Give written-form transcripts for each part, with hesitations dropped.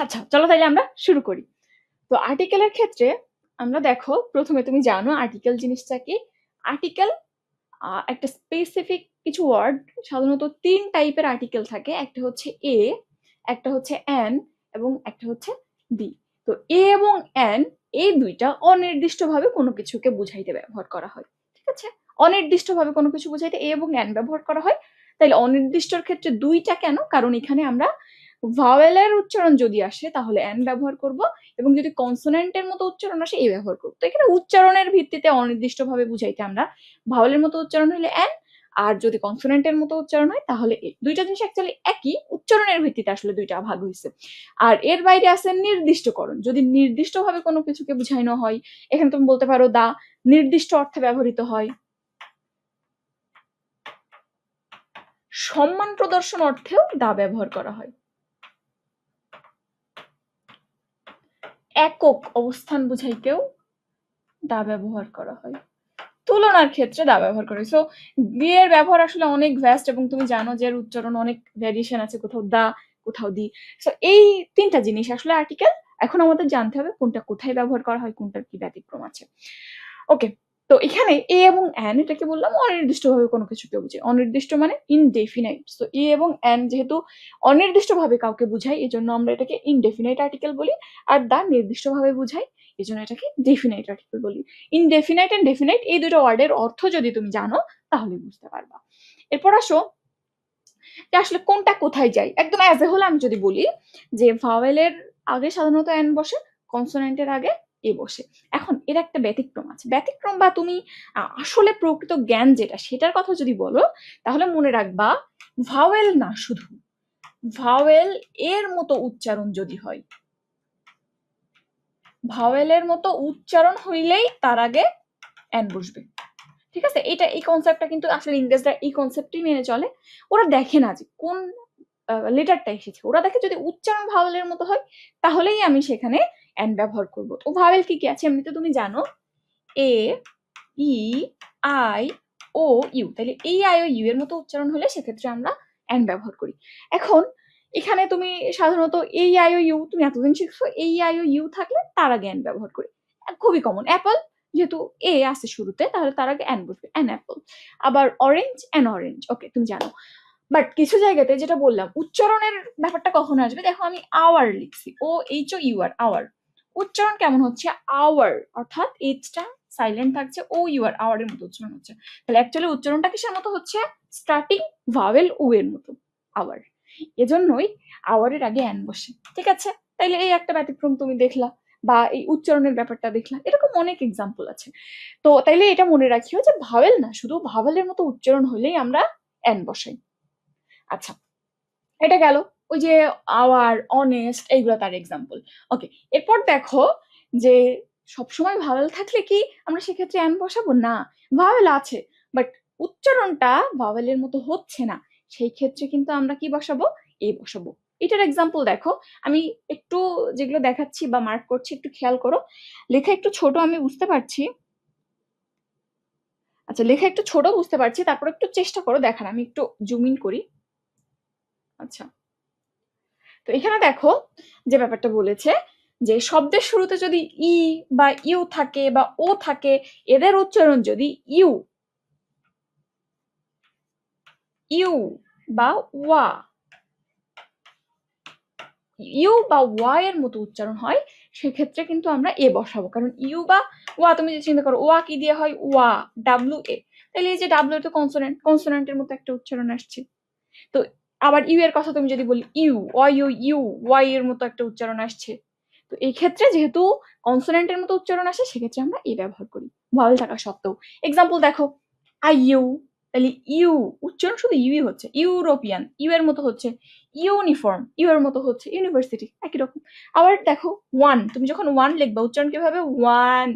আচ্ছা, চলো তাইলে আমরা শুরু করি। তো আর্টিকেলের ক্ষেত্রে আমরা দেখো প্রথমে তুমি জানো আর্টিকেল জিনিসটা কি? আর্টিকেল একটা স্পেসিফিক কিছু ওয়ার্ড, সাধারণত ৩ টাইপের আর্টিকেল থাকে। একটা হচ্ছে এ, একটা হচ্ছে অ্যান এবং একটা হচ্ছে দি। তো এ এবং অ্যান এই দুইটা অনির্দিষ্টভাবে কোনো কিছুকে বুঝাইতে ব্যবহার করা হয়। ঠিক আছে? অনির্দিষ্টভাবে কোনো কিছু বুঝাইতে এ এবং অ্যান ব্যবহার করা হয়। তাইলে অনির্দিষ্টর ক্ষেত্রে দুইটা কেন? কারণ এখানে আমরা ভাওয়েলের উচ্চারণ যদি আসে তাহলে অ্যান ব্যবহার করব, এবং যদি কনসোনেন্টের মতো উচ্চারণ আসে এ ব্যবহার করব। তো এখানে উচ্চারণের ভিত্তিতে অনির্দিষ্টভাবে বুঝাইতে আমরা ভাওয়েলের মতো উচ্চারণ হলে অ্যান, আর যদি কনসোনেন্টের মতো উচ্চারণ হয় তাহলে এ। দুইটা জিনিস অ্যাকচুয়ালি একই, উচ্চারণের ভিত্তিতে আসলে দুইটা ভাগ হয়েছে। আর এর বাইরে আছে নির্দিষ্টকরণ। যদি নির্দিষ্টভাবে কোনো কিছুকে বুঝাইনো হয়, এখানে তুমি বলতে পারো দা নির্দিষ্ট অর্থে ব্যবহৃত হয়। সম্মান প্রদর্শন অর্থেও দা ব্যবহার করা হয়। একক অবস্থান বুঝাইতেও দা ব্যবহার করা হয়। তুলনার ক্ষেত্রে দা ব্যবহার করে। সো দি এর ব্যবহার আসলে অনেক ভ্যাস্ট, এবং তুমি জানো যে এর উচ্চারণ অনেক ভ্যারিয়েশন আছে, কোথাও দা, কোথাও দি। সো এই ৩টা জিনিস আসলে আর্টিকেল। এখন আমাদের জানতে হবে কোনটা কোথায় ব্যবহার করা হয়, কোনটার কি ব্যতিক্রম আছে। ওকে, তো এখানে এ এবং অ্যান এটাকে বললাম অনির্দিষ্টভাবে কোনো কিছুকে বুঝে। অনির্দিষ্ট মানে ইনডেফিনাইট। সো এ এবং অ্যান যেহেতু অনির্দিষ্টভাবে কাউকে বুঝায়, এই জন্য আমরা এটাকে ইনডেফিনাইট আর্টিকেল বলি। আর দা নির্দিষ্টভাবে বুঝায়, এই জন্য এটাকে ডেফিনাইট আর্টিকেল বলি। ইনডেফিনাইট এন্ড ডেফিনাইট এই দুটো ওয়ার্ডের অর্থ যদি তুমি জানো তাহলে বুঝতে পারবা। এরপর আসো যে আসলে কোনটা কোথায় যায়। একদম অ্যাজ এ হোল আমি যদি বলি যে ভাওয়েলের আগে সাধারণত অ্যান বসে, কনসোনেন্টের আগে এ বসে। এখন এর একটা ব্যতিক্রম আছে। ব্যতিক্রম বা তুমি আসলে প্রকৃত জ্ঞান যেটা, সেটার কথা যদি বলো তাহলে মনে রাখবা ভাওয়েল না, শুধু ভাওয়েল এর মতো উচ্চারণ যদি হয়, ভাওয়েলের মতো উচ্চারণ হইলেই তার আগে অ্যান বসবে। ঠিক আছে? এটা এই কনসেপ্টটা কিন্তু আসলে ইংরেজরা এই কনসেপ্টই মেনে চলে। ওরা দেখে না যে কোন লেটারটা এসেছে, ওরা দেখে যদি উচ্চারণ ভাওয়েলের মতো হয় তাহলেই আমি সেখানে অ্যান ব্যবহার করব। তো ভাওয়েল কি কি আছে এমনিতে তুমি জানো? এ, ই, আই, ও, ইউ। তাহলে এই আই ও ইউ এর মতো উচ্চারণ হলে সেক্ষেত্রে আমরা অ্যান ব্যবহার করি। এখন এখানে তুমি সাধারণত এই আই ও ইউ তুমি এতদিন শিখছো, এই আই ও ইউ থাকলে তার আগে অ্যান ব্যবহার করি। খুবই কমন। অ্যাপল যেহেতু এ আছে শুরুতে, তাহলে তার আগে অ্যান বসবে, অ্যান অ্যাপল। আবার অরেঞ্জ, অ্যান অরেঞ্জ। ওকে, তুমি জানো। বাট কিছু জায়গাতে যেটা বললাম উচ্চারণের ব্যাপারটা কখন আসবে, দেখো আমি আওয়ার লিখছি, O H O U R, hour. উচ্চারণ কেমন হচ্ছে? আওয়ার, অর্থাৎ এইচটা সাইলেন্ট থাকছে, ও ইউ আর, আওয়ারের মতো উচ্চারণ হচ্ছে। তাহলে অ্যাকচুয়ালি উচ্চারণটা কিসের মতো হচ্ছে? স্টার্টিং ভাওয়েল ও এর মতো, আওয়ার। এজন্যই আওয়ারের আগে অ্যান বসে। ঠিক আছে? তাইলে এই একটা ব্যতিক্রম তুমি দেখলা, বা এই উচ্চারণের ব্যাপারটা দেখলা। এরকম অনেক এক্সাম্পল আছে। তো তাইলে এটা মনে রাখিও যে ভাওয়েল না, শুধু ভাওয়েলের মতো উচ্চারণ হলেই আমরা অ্যান বসাই। আচ্ছা, এটা গেল ওই যে আওয়ার, অনেস্ট, এইগুলো তার এক্সাম্পল। ওকে, এরপর দেখো যে সবসময় ভাওয়েল থাকলে কি আমরা সেক্ষেত্রে অ্যান বসাবো? না, ভাওয়েল আছে বাট উচ্চারণটা ভাওয়েলের মতো হচ্ছে না, সেই ক্ষেত্রে কিন্তু আমরা কি বসাবো? এ বসাবো। এটার এক্সাম্পল দেখো, আমি একটু যেগুলো দেখাচ্ছি বা মার্ক করছি একটু খেয়াল করো। লেখা একটু ছোট আমি বুঝতে পারছি। আচ্ছা, লেখা একটু ছোট বুঝতে পারছি, তারপর একটু চেষ্টা করো দেখার। আমি একটু জুম ইন করি। আচ্ছা, তো এখানে দেখো যে ব্যাপারটা বলেছে যে শব্দের শুরুতে যদি ই বা ইউ থাকে বা ও থাকে, এদের উচ্চারণ যদি ইউ, ইউ বা ওয়া, ইউ বা ওয়া এর মতো উচ্চারণ হয়, সেক্ষেত্রে কিন্তু আমরা এ বসাবো। কারণ ইউ বা ওয়া তুমি যদি চিন্তা করো, ওয়া কি দিয়ে হয়? ওয়া, ডাব্লিউ এ। তাহলে এই যে ডাব্লিউ তো কনসোনেন্ট, কনসোনেন্টের মতো একটা উচ্চারণ আসছে। তো আবার ইউ এর কথা তুমি যদি বলি, U, Y U, U Y এর মতো একটা উচ্চারণ আসছে। তো এই ক্ষেত্রে যেহেতু কনসোনেন্টের মতো উচ্চারণ আসে, সেক্ষেত্রে আমরা এ ব্যবহার করি ভাওয়েল থাকা সত্ত্বেও। এক্সাম্পল দেখো, আই ইউ, তাহলে ইউ উচ্চারণ শুধু ইউই হচ্ছে। ইউরোপিয়ান, ইউ এর মতো হচ্ছে। ইউনিফর্ম, ইউ এর মতো হচ্ছে। ইউনিভার্সিটি, একই রকম। আবার দেখো ওয়ান, তুমি যখন ওয়ান লিখবা উচ্চারণ কিভাবে? ওয়ান,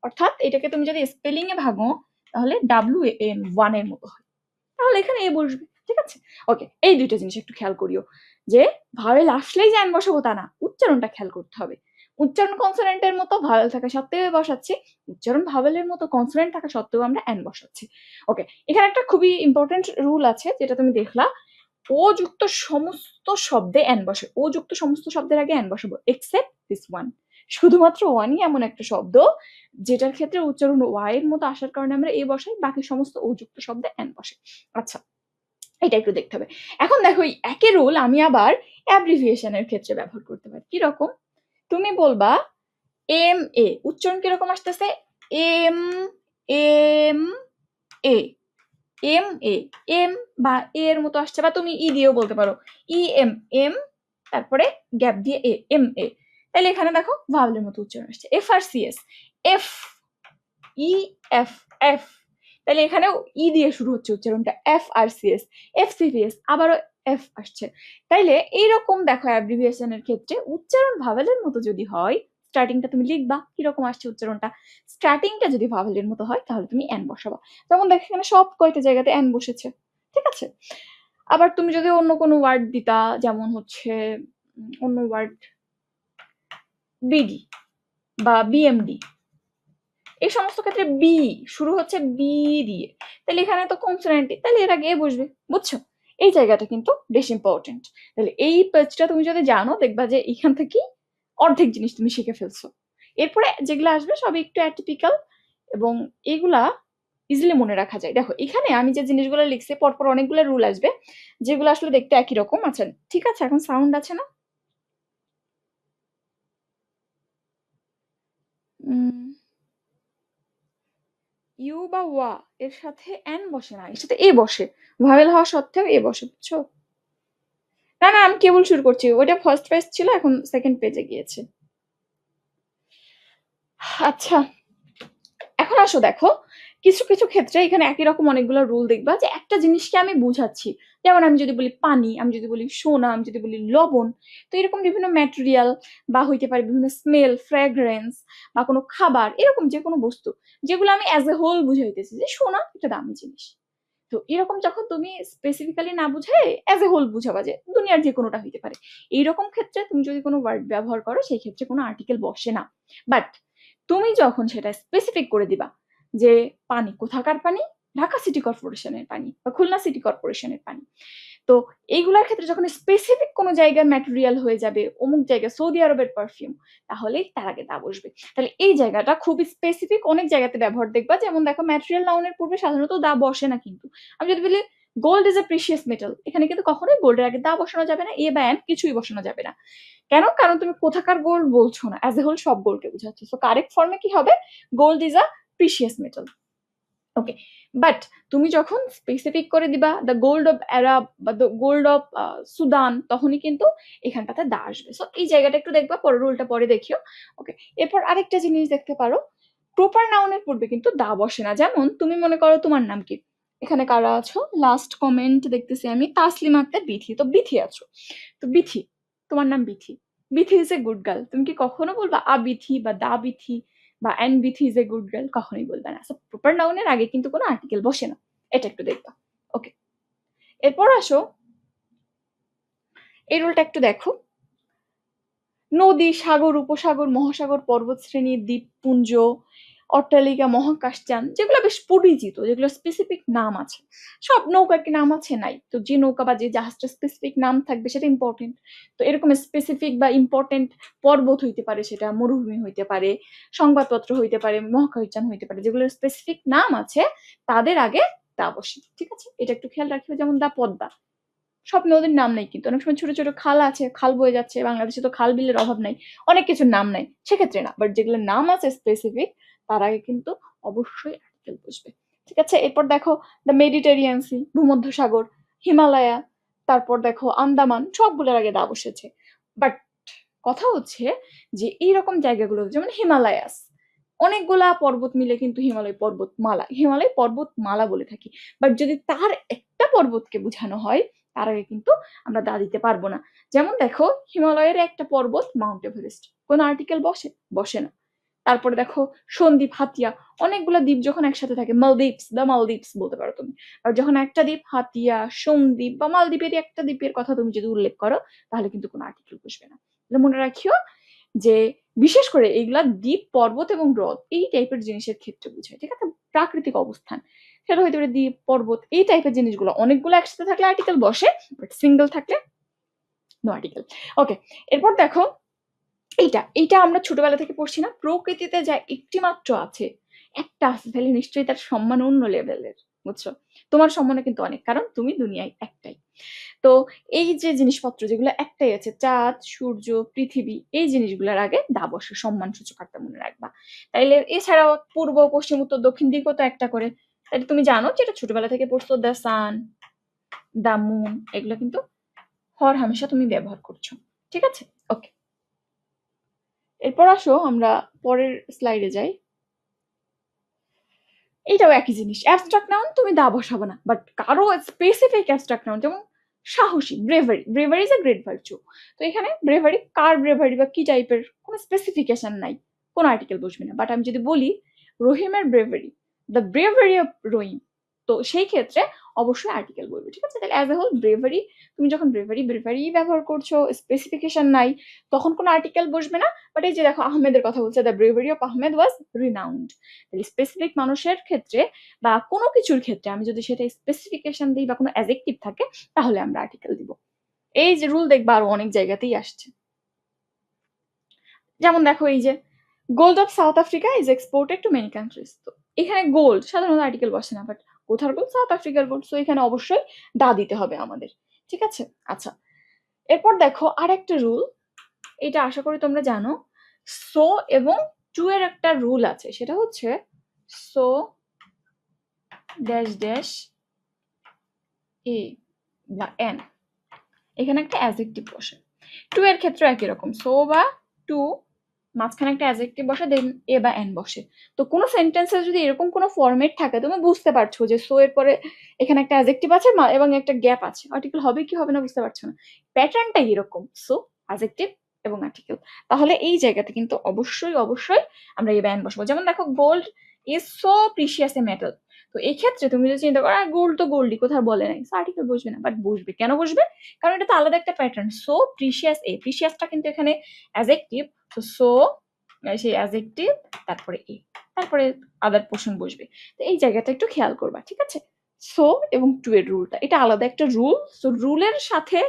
অর্থাৎ এটাকে তুমি যদি স্পেলিং এ ভাঙো তাহলে ডাব্লিউ এন, ওয়ান এর মতো হয়, তাহলে এখানে এ বসবে। ঠিক আছে? ওকে, এই দুইটা জিনিস একটু খেয়াল করিও যে ভাওয়েল আসলেই যে অ্যান বসাবো তা না, উচ্চারণটা খেয়াল করতে হবে। উচ্চারণ কনসোনেন্টের মতো ভাওয়েল থাকা সত্ত্বেও বসাচ্ছি, উচ্চারণ ভাওয়েলের মতো কনসোনেন্ট থাকা সত্ত্বেও আমরা অ্যান বসাচ্ছি। ওকে, এখানে একটা খুবই ইম্পর্টেন্ট রুল আছে যেটা তুমি দেখলা, ও যুক্ত সমস্ত শব্দে এন বসে, ও যুক্ত সমস্ত শব্দের আগে এন বসাবো, এক্সেপ্ট দিস ওয়ান। শুধুমাত্র ওয়ানই এমন একটা শব্দ যেটার ক্ষেত্রে উচ্চারণ ওয়াই এর মতো আসার কারণে আমরা এ বসাই, বাকি সমস্ত ও যুক্ত শব্দে এন বসে। আচ্ছা, এটা একটু দেখতে হবে। এখন দেখো এই একই রুল আমি আবার অ্যাব্রিভিয়েশনের ক্ষেত্রে ব্যবহার করতে পারি। কিরকম? তুমি বলবা এম এ, উচ্চারণ কিরকম আসতেছে? M M A, M A, M বা এর মতো আসছে, বা তুমি ই দিয়েও বলতে পারো, ই এম এম, তারপরে গ্যাপ দিয়ে এ, এম এ। তাহলে এখানে দেখো ভাওয়েলের মতো উচ্চারণ আসছে। F R C S, F E F F, তাহলে এখানেও ই দিয়ে শুরু হচ্ছে উচ্চারণটা, F R C S, F C P S, আবারও এফ আসছে। তাইলে এইরকম দেখো অ্যাব্রিভিয়েশনের ক্ষেত্রে উচ্চারণ ভাওয়েলের মতো যদি হয়, স্টার্টিংটা তুমি লিখবা কিরকম আসছে উচ্চারণটা, স্টার্টিংটা যদি ভাওয়েলের মতো হয় তাহলে তুমি এন বসাবা। যেমন দেখো এখানে সব কয়টা জায়গাতে এন বসেছে, ঠিক আছে। আবার তুমি যদি অন্য কোনো ওয়ার্ড দিতা, যেমন হচ্ছে অন্য ওয়ার্ড বিডি বা বিএমডি, এই সমস্ত ক্ষেত্রে বি শুরু হচ্ছে বি দিয়ে, তাহলে এখানে তো কনসোনেন্ট, তাহলে এর আগে এ বসবে, বুঝছো? এই জায়গাটা কিন্তু বেশ ইম্পর্টেন্ট। তাহলে এই পেজটা তুমি যদি জানো, দেখবা যে এখান থেকে অর্ধেক জিনিস তুমি শিখে ফেলছো। এরপরে যেগুলো আসবে সব একটু অ্যাটিপিক্যাল, এবং এগুলা ইজিলি মনে রাখা যায়। দেখো এখানে আমি যে জিনিসগুলো লিখছি পরপর অনেকগুলো রুল আসবে যেগুলো আসলে দেখতে একই রকম। আচ্ছা ঠিক আছে, এখন সাউন্ড আছে না? ইউ বা ওয়া এর সাথে এন বসে না, এর সাথে এ বসে, ভাওয়েল হওয়া সত্ত্বেও এ বসে, বুঝছো? না না, আমি কেবল শুরু করছি, ওইটা ফার্স্ট পেজ ছিল, এখন সেকেন্ড পেজে গিয়েছে। আচ্ছা, এখন আসো দেখো কিছু কিছু ক্ষেত্রে এখানে একই রকম অনেকগুলো রুল দেখবা, যে একটা জিনিসকে আমি বুঝাচ্ছি, যেমন আমি যদি বলি পানি, আমি যদি বলি সোনা, আমি যদি বলি লবণ, তো এরকম বিভিন্ন ম্যাটেরিয়াল বা হইতে পারে বিভিন্ন স্মেল, ফ্র্যাগ্রেন্স বা কোনো খাবার, এরকম যে কোনো বস্তু যেগুলো আমি অ্যাজ এ হোল বুঝাইতেছি যে সোনা একটা দামি জিনিস। তো এরকম যখন তুমি স্পেসিফিক্যালি না বুঝায় অ্যাজ এ হোল বুঝাবা যে দুনিয়ার যে কোনোটা হইতে পারে, এইরকম ক্ষেত্রে তুমি যদি কোনো ওয়ার্ড ব্যবহার করো সেই ক্ষেত্রে কোনো আর্টিকেল বসে না। বাট তুমি যখন সেটা স্পেসিফিক করে দিবা যে পানি কোথাকার পানি, ঢাকা সিটি কর্পোরেশনের পানি বা খুলনা সিটি কর্পোরেশনের পানি, তো এইগুলোর ক্ষেত্রে যখন স্পেসিফিক কোনো জায়গার ম্যাটেরিয়াল হয়ে যাবে অমুক জায়গায় সৌদি আরবের পারফিউম, তাহলেই তার আগে তা বসবে। তাহলে এই জায়গাটা খুব স্পেসিফিক, অনেক জায়গাতে ব্যবহার দেখবা। যেমন দেখো ম্যাটেরিয়াল নাউনের পূর্বে সাধারণত দা বসে না, কিন্তু আমি যদি বলি gold is a precious metal, এখানে কিন্তু কখনোই গোল্ডের আগে দা বসানো যাবে না, এ বা এন কিছুই বসানো যাবে না। কেন? কারণ তুমি কোথাকার গোল্ড বলছো না, অ্যাজ এ হোল সব গোল্ডকে বোঝাচ্ছ। সো কারেক্ট ফর্মে কি হবে? Gold is a precious metal. Okay, but তুমি যখন স্পেসিফিক করে দিবা দ্য গোল্ড অফ আরব বা দ্য গোল্ড অফ সুদান, তখনই কিন্তু এখানটাতে দা আসবে। সো এই জায়গাটা একটু দেখবা, পরের রুলটা পরে দেখিও। ওকে, এরপর আরেকটা জিনিস দেখতে পারো, প্রপার নাউনের পূর্বে কিন্তু দা বসে না। যেমন তুমি মনে করো তোমার নাম কি, এখানে কারা আছো, লাস্ট কমেন্ট দেখতেছি আমি, তাসলিমা আক্তার বিথি, তো বিথি আছো, তো বিথি, তোমার নাম Bithi, Bithi is a good girl, তুমি কি কখনো বলবা আ বিথি বা দা বিথি বা N Bithi is a good girl? কখনোই বলবে না। সো প্রপার নাউনের আগে কিন্তু কোনো আর্টিকেল বসে না, এটা একটু দেখবা। ওকে, এরপর আসো এই রুলটা একটু দেখো, নদী, সাগর, উপসাগর, মহাসাগর, পর্বতশ্রেণী, দ্বীপপুঞ্জ, অট্টালিকা, মহাকাশযান, যেগুলো বেশ পরিচিত, যেগুলো স্পেসিফিক নাম আছে, সব নৌকার কি নাম আছে? নাই। তো যে নৌকা বা যে জাহাজটা স্পেসিফিক নাম থাকবে সেটা ইম্পর্টেন্ট। তো এরকম স্পেসিফিক বা ইম্পর্টেন্ট পর্বত হইতে পারে, সেটা মরুভূমি হইতে পারে, সংবাদপত্র হইতে পারে, মহাকাশযান হইতে পারে, যেগুলোর স্পেসিফিক নাম আছে তাদের আগে দা বসে, ঠিক আছে? এটা একটু খেয়াল রাখিও। যেমন দা পদ্মা, সব নদীর নাম নাই, কিন্তু অনেক সময় ছোট ছোট খাল আছে, খাল বয়ে যাচ্ছে, বাংলাদেশে তো খাল বিলের অভাব নাই, অনেক কিছুর নাম নাই, সেক্ষেত্রে না। বাট যেগুলোর নাম আছে স্পেসিফিক, তার আগে কিন্তু অবশ্যই আর্টিকেল বসবে, ঠিক আছে? এরপর দেখো দ্য মেডিটেরিয়ান সি, ভূমধ্যসাগর, হিমালয়া, তারপর দেখো আন্দামান, সবগুলোর আগে দা বসেছে। বাট কথা হচ্ছে যে এইরকম জায়গাগুলো যেমন হিমালয়াস, অনেকগুলা পর্বত মিলে কিন্তু হিমালয় পর্বতমালা, হিমালয় পর্বতমালা বলে থাকি। বাট যদি তার একটা পর্বতকে বোঝানো হয়, তার আগে কিন্তু আমরা দা দিতে পারবো না। যেমন দেখো হিমালয়ের একটা পর্বত মাউন্ট এভারেস্ট, কোন আর্টিকেল বসে? বসে না। তারপরে দেখো সন্দ্বীপ, হাতিয়া, অনেকগুলো দ্বীপ যখন একসাথে থাকে, মালদ্বীপস, দ্য মালদ্বীপস বলতে পারো তুমি। আর যখন একটা দ্বীপ হাতিয়া, সন্দ্বীপ বা মালদ্বীপেরই একটা দ্বীপের কথা তুমি যদি উল্লেখ করো, তাহলে কিন্তু কোনো আর্টিকেল বসবে না। মনে রাখিও যে বিশেষ করে এইগুলা দ্বীপ, পর্বত এবং হ্রদ এই টাইপের জিনিসের ক্ষেত্রে বোঝায়, ঠিক আছে? প্রাকৃতিক অবস্থান, সেটা হইতে পারে দ্বীপ, পর্বত, এই টাইপের জিনিসগুলো। অনেকগুলো একসাথে থাকলে আর্টিকেল বসে, বাট সিঙ্গেল থাকলে নো আর্টিকেল। ওকে, এরপর দেখো এইটা আমরা ছোটবেলা থেকে পড়ছি না, প্রকৃতিতে যা একটি মাত্র আছে, একটা আছে, তাহলে নিশ্চয়ই তার সম্মান অন্য লেভেলের, বুঝছো? তোমার সম্মানও কিন্তু অনেক, কারণ তুমি দুনিয়ায় একটাই। তো এই যে জিনিসপত্র যেগুলো একটাই আছে, চাঁদ, সূর্য, পৃথিবী, এই জিনিসগুলোর আগে দা বসে, সম্মান সূচক একটা মনে রাখবা। তাইলে এছাড়াও পূর্ব, পশ্চিম, উত্তর, দক্ষিণ দিকও তো একটা করে। তাহলে তুমি জানো যেটা ছোটবেলা থেকে পড়ছো, দ্য সান, দ্য মুন, এগুলো কিন্তু হর হামেশা তুমি ব্যবহার করছো। ঠিক আছে? ওকে, এরপর আসো আমরা পরের স্লাইডে যাই। এটাও একই জিনিস, অ্যাবস্ট্রাক্ট নাউন তুমি দা বসাবো না, বাট কারো স্পেসিফিক অ্যাবস্ট্রাক্ট নাউন, যেমন সাহসী, bravery, bravery is a great virtue. তো এখানে ব্রেভারি, কার ব্রেভারি বা কি টাইপের, কোনো স্পেসিফিকেশন নাই, কোনো আর্টিকেল বসবে না। বাট আমি যদি বলি রহিমের ব্রেভারি, দ্য ব্রেভারি অফ রহিম, তো সেই ক্ষেত্রে অবশ্যই আর্টিকেল বলবে। ঠিক আছে? তাহলে অ্যাজ এ হোল ব্রেভারি, তুমি যখন ব্রেভারি ব্রেভারি ব্যবহার করছো, স্পেসিফিকেশন নাই, তখন কোনো আর্টিকেল বসবে না। বাট এই যে দেখো আহমেদের কথা বলছে, the bravery of Ahmed was renowned, তাহলে স্পেসিফিক মানুষের ক্ষেত্রে বা কোনো কিছুর ক্ষেত্রে আমি যদি সেটা স্পেসিফিকেশন দিই বা কোনো অ্যাডজেক্টিভ থাকে, তাহলে আমরা আর্টিকেল দিব। এই যে রুল দেখবা আরো অনেক জায়গাতেই আসছে। যেমন দেখো এই যে gold of south Africa is exported to many countries, তো এখানে গোল্ড সাধারণত আর্টিকেল বসে না, বাট কোথার গোল্ড? সাউথ আফ্রিকার গোল্ড, সো এখানে অবশ্যই দা দিতে হবে আমাদের। ঠিক আছে? আচ্ছা, এরপর দেখো আর একটা রুল, এটা আশা করি তোমরা জানো, সো এবং টু এর একটা রুল আছে, সেটা হচ্ছে সো ড্যাশ ড্যাশ এ বা এন, এখানে একটা অ্যাডজেক্টিভ বসে। টু এর ক্ষেত্রে একই রকম, সো বা টু, মাঝখানে একটা অ্যাডজেক্টিভ বসে, দেন এ বা এন বসে। তো কোনো সেন্টেন্সে যদি এরকম কোনো ফরম্যাট থাকে, তুমি বুঝতে পারছো যে সো এর পরে এখানে একটা অ্যাডজেক্টিভ আছে এবং একটা গ্যাপ আছে, আর্টিকেল হবে কি হবে না বুঝতে পারছো না, প্যাটার্নটা এরকম, সো অ্যাডজেক্টিভ এবং আর্টিকেল। তাহলে এই জায়গাতে কিন্তু অবশ্যই অবশ্যই আমরা এ বা এন বসবো। যেমন দেখো gold is so precious A metal, তো এই ক্ষেত্রে তুমি যদি চিন্তা করো গোল্ড তো গোল্ডই, কোথাও বলে নাই, সো আর্টিকেল বসবে না। বাট বসবে, কেন বসবে? কারণ এটা তো আলাদা একটা প্যাটার্ন, সো প্রিশিয়াস এ, প্রিশিয়াসটা কিন্তু এখানে অ্যাডজেক্টিভ, সো সেই অ্যাডজেক্টিভ, তারপরে এ, তারপরে আদার পোর্শন বসবে। তো এই জায়গাটা একটু খেয়াল করবা। ঠিক আছে? সো এবং টু এর রুলটা, এটা আলাদা একটা রুল। সো রুলের সাথে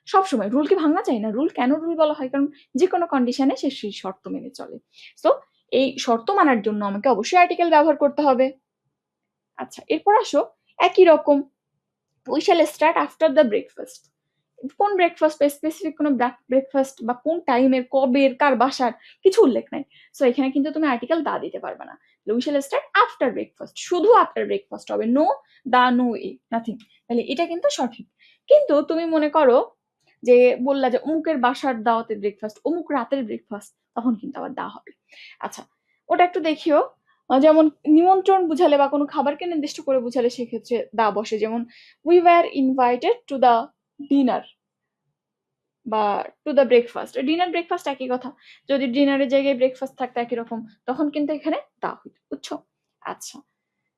সবসময় রুলকে ভাঙা যায় না। রুল কেন রুল বলা হয়? কারণ যে কোনো কন্ডিশনে সে সেই শর্ত মেনে চলে। সো এই শর্ত মানার জন্য আমাকে অবশ্যই আর্টিকেল ব্যবহার করতে হবে। আচ্ছা, এরপর আসো একই রকম, we shall start after the breakfast. কোন ব্রেকফাস্ট? স্পেসিফিক কোনো ব্রেকফাস্ট বা কোন টাইমের, কবের, কার বাসার কিছু উল্লেখ নাই। সো এখানে কিন্তু তুমি আর্টিকেল দা দিতে পারবে না। We shall start after breakfast, শুধু আফটার ব্রেকফাস্ট হবে, no the, no a, nothing. তাহলে এটা কিন্তু সঠিক। কিন্তু তুমি মনে করো যে বললা যে অমুকের বাসার দাওয়াতে ব্রেকফাস্ট, অমুক রাতের ব্রেকফাস্ট, তখন কিন্তু আবার দা হবে। আচ্ছা, ওটা একটু দেখিও। যেমন নিমন্ত্রণ বুঝালে বা কোনো খাবারকে নির্দিষ্ট করে বুঝালে সেক্ষেত্রে দা বসে। যেমন we were invited to the dinner বা to the breakfast. Dinner breakfast একই কথা, যদি ডিনারের জায়গায় ব্রেকফাস্ট থাকতো একই রকম, তখন কিন্তু এখানে দা হইতো। বুঝছো? আচ্ছা,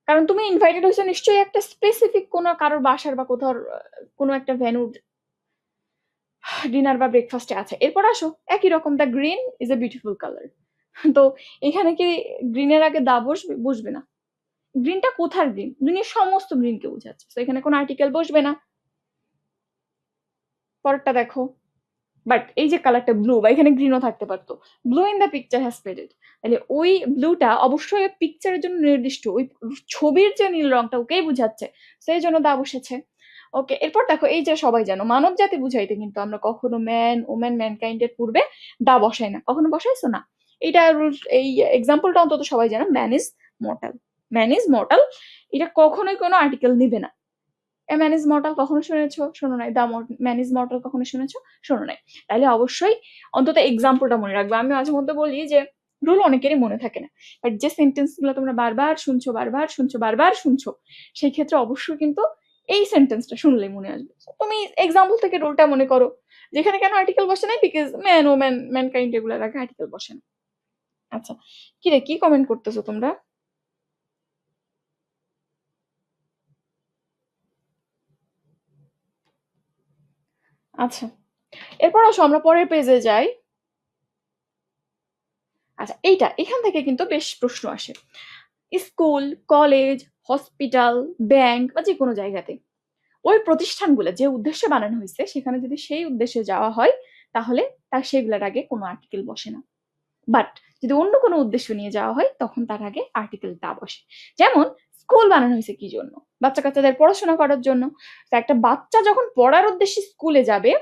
কারণ তুমি ইনভাইটেড হয়েছো নিশ্চয়ই একটা স্পেসিফিক কোনো কারোর বাসার বা কোথাও কোনো একটা ভেন্যুর ডিনার বা ব্রেকফাস্টে আছে। এরপর আসো একই রকম, the green is a beautiful colour. তো এখানে কি গ্রিনের আগে দা বসবে? বসবে না। গ্রিনটা কোথার গ্রিন? গ্রিনের সমস্ত গ্রিনকে বোঝাচ্ছে, তো এখানে কোনো আর্টিকেল বসবে না। পরেরটা দেখো, বাট এই যে কালারটা ব্লু, বা এখানে গ্রিনও থাকতে পারতো, blue in the picture has faded, তাহলে ওই ব্লুটা অবশ্যই পিকচারের জন্য নির্দিষ্ট, ওই ছবির যে নীল রংটা ওকেই বুঝাচ্ছে, সেই জন্য দা বসেছে। ওকে, এরপর দেখো এই যে সবাই জানো মানব জাতি বুঝাইতে কিন্তু আমরা কখনো ম্যান, ওম্যান, ম্যানকাইন্ডের পূর্বে দা বসাই না। কখনো বসাইছো না? এটা এই এক্সাম্পলটা অন্তত সবাই জানো, man is mortal, man is mortal, এটা কখনোই কোনো আর্টিকেল নিবে না। এ ম্যান ইজ মর্টাল কখনো শুনেছো? শোনো নাই। দা ম্যান ইজ মর্টাল কখনো শুনেছো? শোনো নাই। তাহলে অবশ্যই অন্তত এক্সাম্পলটা মনে রাখবে। আমি মাঝে মধ্যে বলি যে রুল অনেকেরই মনে থাকে না, বাট যে সেন্টেন্স গুলো তোমরা বারবার শুনছো, বারবার শুনছো, বারবার শুনছো, সেই ক্ষেত্রে অবশ্যই কিন্তু এই সেন্টেন্সটা শুনলেই মনে আসবে। তুমি এক্সাম্পল থেকে রুলটা মনে করো, যেখানে কেন আর্টিকেল বসে নাই, বিকজ ম্যান, ও ম্যান, ম্যানকাইন্ড এগুলোর আগে আর্টিকেল বসে না। আচ্ছা, কি রে, কি কমেন্ট করতেছো তোমরা? আচ্ছা, এরপর আসো আমরা পরের পেজে যাই। আচ্ছা, এখান থেকে কিন্তু বেশ প্রশ্ন আসে। স্কুল, কলেজ, হসপিটাল, ব্যাংক বা যে কোনো জায়গাতে ওই প্রতিষ্ঠানগুলো যে উদ্দেশ্যে বানানো হয়েছে সেখানে যদি সেই উদ্দেশ্যে যাওয়া হয় তাহলে তার সেগুলোর আগে কোনো আর্টিকেল বসে না। বাট যদি অন্য কোনো উদ্দেশ্য নিয়ে যাওয়া হয় তখন তার আগে আর্টিকেল টা বসে। যেমন স্কুল বানানো হয়েছে কি জন্য? বাচ্চা কাচ্চাদের পড়াশোনা করার জন্য। তো একটা বাচ্চা যখন পড়ার উদ্দেশ্যে স্কুলে যাবে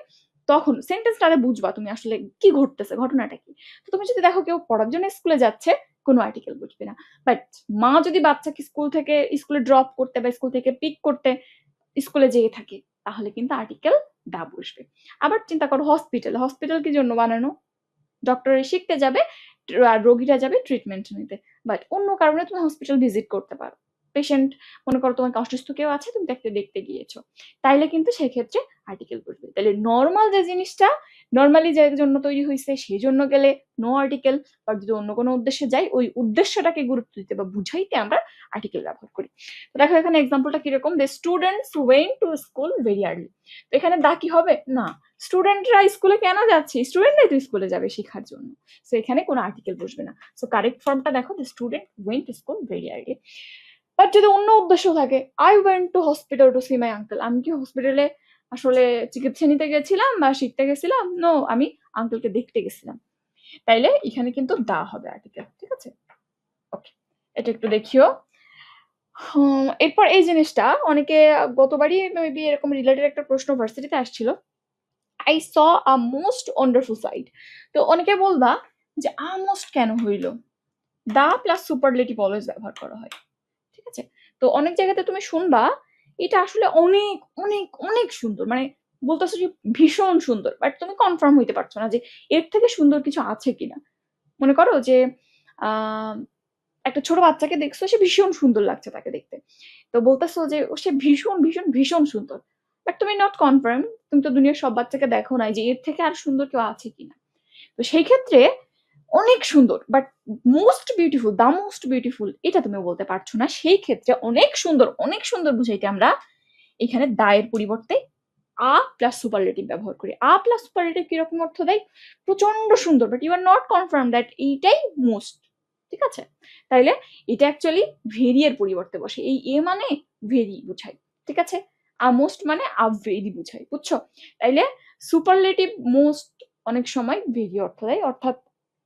তখন সেন্টেন্সটা বুঝবা তুমি আসলে কি ঘটতেছে, ঘটনাটা কি। তো তুমি যদি দেখো কেউ পড়ার জন্য স্কুলে যাচ্ছে, কোনো আর্টিকেল বুঝবে না। বাট মা যদি বাচ্চাকে স্কুলে ড্রপ করতে বা স্কুল থেকে পিক করতে স্কুলে যেয়ে থাকে তাহলে কিন্তু আর্টিকেল দা বসবে। আবার চিন্তা করো হসপিটাল, হসপিটাল কি জন্য বানানো? ডক্টরে শিখতে যাবে, আর রোগীরা যাবে ট্রিটমেন্ট নিতে। বাট অন্য কারণে তুমি হসপিটাল ভিজিট করতে পারো। পেশেন্ট, মনে করো তোমাকে অসুস্থ কেউ আছে, তুমি দেখতে দেখতে গিয়েছো, তাইলে কিন্তু সেক্ষেত্রে আর্টিকেল বসবে। তাহলে নর্মাল যে জিনিসটা নর্মালি যে জন্য তৈরি হয়েছে সেই জন্য গেলে নো আর্টিকেল। বা যদি অন্য কোনো উদ্দেশ্যে যাই ওই উদ্দেশ্যটাকে গুরুত্ব দিতে বা বুঝাইতে আমরা আর্টিকেল ব্যবহার করি। তো দেখো এখানে এক্সাম্পলটা কিরকম, the students went to school very early. তো এখানে দা কি হবে না, স্টুডেন্টরা স্কুলে কেন যাচ্ছে? স্টুডেন্টরাই তো স্কুলে যাবে শেখার জন্য। সো এখানে কোনো আর্টিকেল বসবে না। সো কারেক্ট ফর্মটা দেখো, the student went to school very early. But যদি অন্য উদ্দেশ্য থাকে, I went to hospital to see my uncle, আমি কি হসপিটালে আসলে চিকিৎসা নিতে গেছিলাম বা শিখতে গেছিলাম? নো, আমি আঙ্কেলকে দেখতে গেছিলাম। তাইলে এখানে কিন্তু দা হবে আর্টিকেল। ঠিক আছে, ওকে, এটা একটু দেখিও। এরপর এই জিনিসটা অনেকে গতবারই মেবি এরকম রিলেটেড একটা প্রশ্ন ভার্সিটিতে আসছিল, I saw a most wonderful sight. তো অনেকে বলবা যে আ মোস্ট কেন হইল? দা প্লাস সুপারলেটিভ অলওয়েজ ব্যবহার করা হয়। ঠিক আছে, তো অনেক জায়গাতে তুমি শুনবা এটা আসলে অনেক অনেক অনেক সুন্দর, মানে বলতেছো যে ভীষণ সুন্দর, বাট তুমি কনফার্ম হইতে পারছো না যে এর থেকে সুন্দর কিছু আছে কিনা। মনে করো যে আহ একটা ছোট বাচ্চাকে দেখছো, সে ভীষণ সুন্দর লাগছে তাকে দেখতে, তো বলতেছো যে ও সে ভীষণ ভীষণ ভীষণ সুন্দর, বাট তুমি নট কনফার্ম, তুমি তো দুনিয়ার সব বাচ্চাকে দেখো নাই যে এর থেকে আর সুন্দর কেউ আছে কিনা। তো সেই ক্ষেত্রে অনেক সুন্দর but most beautiful, the most beautiful এটা তুমি বলতে পারছো না। সেই ক্ষেত্রে অনেক সুন্দর বুঝাইতে আমরা এখানে দায়ের পরিবর্তে আ প্লাস সুপারলেটিভ ব্যবহার করি। আ প্লাস সুপারলেটিভ কিরকম অর্থ দেয়? প্রচন্ড সুন্দর, but you are not confirm that এইটাই মোস্ট। ঠিক আছে, তাইলে এটা অ্যাকচুয়ালি ভেরি এর পরিবর্তে বসে, এই এ মানে ভেরি বুঝাই। ঠিক আছে, আ মোস্ট মানে আ ভেরি বুঝাই, বুঝছো? তাইলে সুপারলেটিভ মোস্ট অনেক সময় ভেরি অর্থ দেয়, অর্থাৎ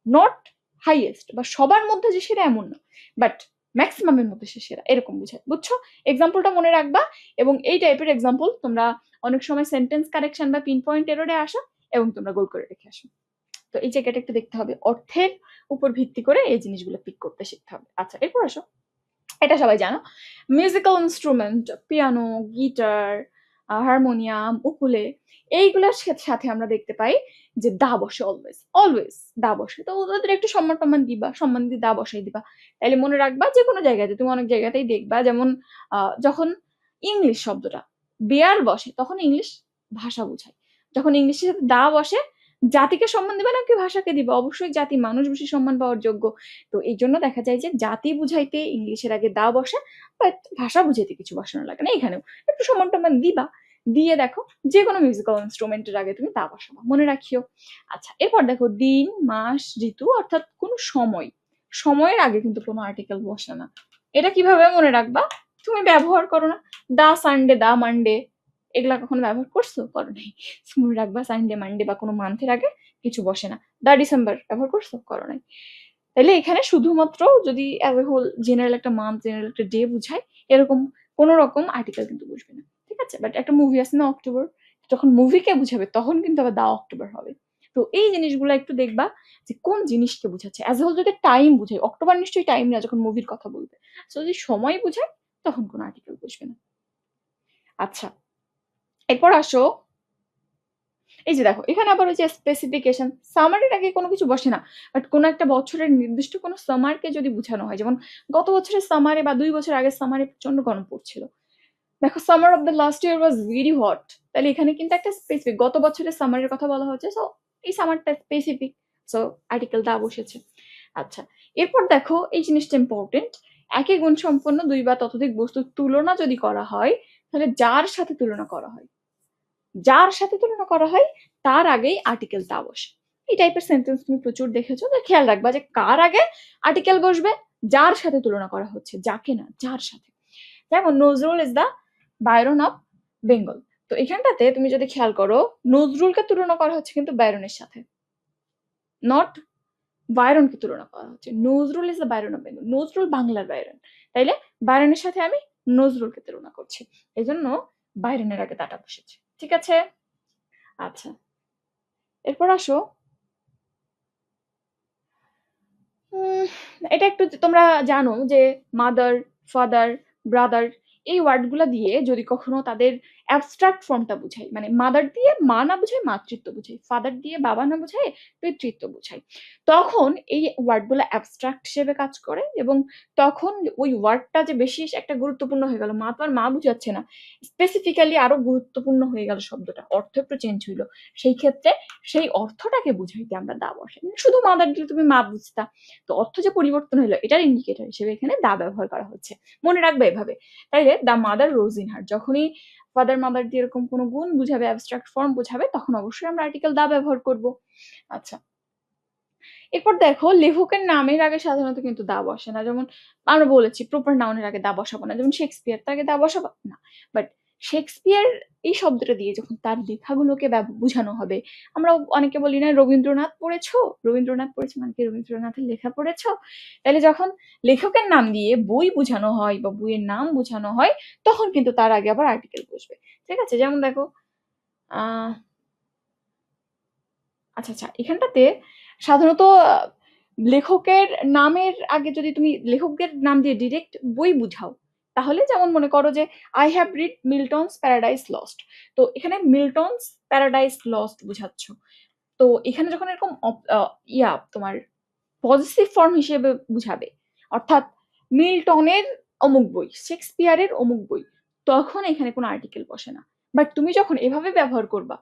নট হাইয়েস্ট বা সবার মধ্যে যে সেরা এমন না, বাট ম্যাক্সিমামের মধ্যে সে সেরা, এরকম বুঝায়। বুঝছো? এক্সাম্পলটা মনে রাখবা, এবং এই টাইপের এক্সাম্পল তোমরা অনেক সময় সেন্টেন্স কারেকশন বা পিন পয়েন্ট এররে আসো এবং তোমরা গোল করে রেখে আসো। তো এই জায়গাটা একটু দেখতে হবে, অর্থের উপর ভিত্তি করে এই জিনিসগুলো পিক করতে শিখতে হবে। আচ্ছা, এরপর আসো, এটা সবাই জানো, musical instrument, piano, guitar, harmonium, ukulele, এইগুলোর সাথে আমরা দেখতে পাই যে দা বসে, অলওয়েজ অলওয়েজ দা বসে। তো ওদের একটু সম্মান টম্মান দিবা, সম্মান দিয়ে দা বসাই দিবা। তাইলে মনে রাখবা যে কোনো জায়গাতে তুমি অনেক জায়গাতেই দেখবা, যেমন যখন ইংলিশ শব্দটা বেয়ার বসে তখন ইংলিশ ভাষা বোঝায়, যখন ইংলিশের সাথে দা বসে জাতিকে সম্মান দিবে নাকি ভাষাকে দিবে? অবশ্যই জাতি, মানুষ বেশি সম্মান পাওয়ার যোগ্য। তো এই জন্য দেখা যায় যে জাতি বুঝাইতে ইংলিশের আগে দা বসে, বাট ভাষা বুঝাইতে কিছু বসানো লাগে না। এখানেও একটু সম্মান টম্মান দিবা, দিয়ে দেখো যে কোনো মিউজিক্যাল ইনস্ট্রুমেন্টের আগে তুমি দা বসাবা, মনে রাখিও। আচ্ছা, এরপর দেখো দিন, মাস, ঋতু, অর্থাৎ কোন সময়, সময়ের আগে কিন্তু কোনো আর্টিকেল বসে না। এটা কিভাবে মনে রাখবা? তুমি ব্যবহার করো না, দা সানডে, দা মানডে, এগুলা কখনো ব্যবহার করছো? করো নাই। মনে রাখবা সানডে মানডে বা কোনো মান্থের আগে কিছু বসে না। দা ডিসেম্বর ব্যবহার করছো? করো নাই। তাহলে এখানে শুধুমাত্র যদি অ্যাজ এ হোল জেনারেল একটা মান্থ, জেনারেল একটা ডে বুঝায়, এরকম কোন রকম আর্টিকেল কিন্তু বুঝবে না। ঠিক আছে, বাট একটা মুভি আছে না অক্টোবর, যখন মুভিকে বুঝাবে তখন কিন্তু আবার দা অক্টোবর হবে। তো এই জিনিসগুলো একটু দেখবা যে কোন জিনিসকে বুঝাচ্ছে। অ্যাজ এ হোল যদি টাইম বুঝায়, অক্টোবর নিশ্চয়ই টাইম না যখন মুভির কথা বলবে। সো যদি সময় বুঝায় তখন কোনো আর্টিকেল বুঝবে না। আচ্ছা, এরপর আসো, এই যে দেখো এখানে আবার ওই যে স্পেসিফিকেশন, সামারের আগে কোনো কিছু বসে না, বাট কোনো একটা বছরের নির্দিষ্ট কোনো সামারকে যদি বোঝানো হয়, যেমন গত বছরের সামারে বা 2 বছর আগের সামারে প্রচন্ড গরম পড়ছিল, দেখো summer of the last year was very hot, তাহলে এখানে কিন্তু একটা স্পেসিফিক গত বছরের সামারের কথা বলা হচ্ছে, সো এই সামারটা স্পেসিফিক, সো আর্টিকেল দা বসেছে। আচ্ছা, এরপর দেখো এই জিনিসটা ইম্পর্টেন্ট, একই গুণ সম্পন্ন দুই বা ততোধিক বস্তুর তুলনা যদি করা হয়, তাহলে যার সাথে তুলনা করা হয়, যার সাথে তুলনা করা হয় তার আগেই আর্টিকেল দা বসে। এই টাইপের সেন্টেন্স তুমি প্রচুর দেখেছো, তো খেয়াল রাখবা যে কার আগে আর্টিকেল বসবে, যার সাথে তুলনা করা হচ্ছে, যাকে না, যার সাথে। যেমন Nazrul is the Byron of Bengal. তো এখানটাতে তুমি যদি খেয়াল করো, নজরুলকে তুলনা করা হচ্ছে কিন্তু বায়রনের সাথে, নট বায়রনকে তুলনা করা হচ্ছে। Nazrul is the Byron of Bengal, Nazrul বাংলার বায়রন, তাইলে বায়রনের সাথে আমি নজরুলকে তুলনা করছি, এই জন্য বায়রনের আগে দাটা বসেছে। ঠিক আছে, আচ্ছা এরপর আসো, এটা একটু তোমরা জানো যে মাদার, ফাদার, ব্রাদার এই ওয়ার্ডগুলা দিয়ে যদি কখনো তাদের অ্যাবস্ট্রাক্ট ফর্মটা বুঝাই, মানে মাদার দিয়ে মা না বুঝাই মাতৃত্ব বুঝাই, ফাদার দিয়ে বাবা না বুঝাই পিতৃত্ব বুঝাই, তখন এই ওয়ার্ডগুলো অ্যাবস্ট্রাক্ট হিসেবে কাজ করে এবং তখন ওই ওয়ার্ডটা যে বেশি একটা গুরুত্বপূর্ণ হয়ে গেল, মা তো আর মা বুঝাচ্ছে না, স্পেসিফিক্যালি আরো গুরুত্বপূর্ণ হয়ে গেল শব্দটা, অর্থ একটু চেঞ্জ হইলো, সেই ক্ষেত্রে সেই অর্থটাকে বুঝাইতে আমরা দা বসাই। শুধু মাদার দিলে তুমি মা বুঝতা, তো অর্থ যে পরিবর্তন হলো এটার ইন্ডিকেটর হিসেবে এখানে দা ব্যবহার করা হচ্ছে, মনে রাখবে এভাবে। তাইলে দা মাদার রোজ ইন হার, যখনই ফাদার মাদার দিয়ে এরকম কোনো গুণ বুঝাবে, অ্যাবস্ট্রাক্ট ফর্ম বুঝাবে, তখন অবশ্যই আমরা আর্টিকেল দা ব্যবহার করব। আচ্ছা এরপর দেখো, লেখকের নামের আগে সাধারণত কিন্তু দা বসে না, যেমন আমরা বলেছি প্রপার নাউনের আগে দা বসাবো না, যেমন শেক্সপিয়ার, তার আগে দা বসাবো না, বাট শেক্সপিয়ার এই শব্দটা দিয়ে যখন তার লেখাগুলোকে বুঝানো হবে, আমরা অনেকে বলি না রবীন্দ্রনাথ পড়েছো, রবীন্দ্রনাথ পড়েছো মানে কি রবীন্দ্রনাথের লেখা পড়েছো, তাহলে যখন লেখকের নাম দিয়ে বই বোঝানো হয় বা বইয়ের নাম বোঝানো হয়, তখন কিন্তু তার আগে আবার আর্টিকেল বসবে। ঠিক আছে, যেমন দেখো আচ্ছা আচ্ছা এখানটাতে সাধারণত লেখকের নামের আগে যদি তুমি লেখকের নাম দিয়ে ডিরেক্ট বই বুঝাও, তাহলে যেমন মনে করো যে I have read Milton's paradise lost, তো এখানে মিল্টনস প্যারাডাইস লস্ট বুঝাচ্ছ, তো এখানে যখন এরকম তোমার পজিটিভ ফর্ম হিসেবে বুঝাবে, অর্থাৎ মিল্টনের অমুক বই, শেক্সপিয়ারের অমুক বই, তখন এখানে কোনো আর্টিকেল বসে না। বাট তুমি যখন এভাবে ব্যবহার করবা,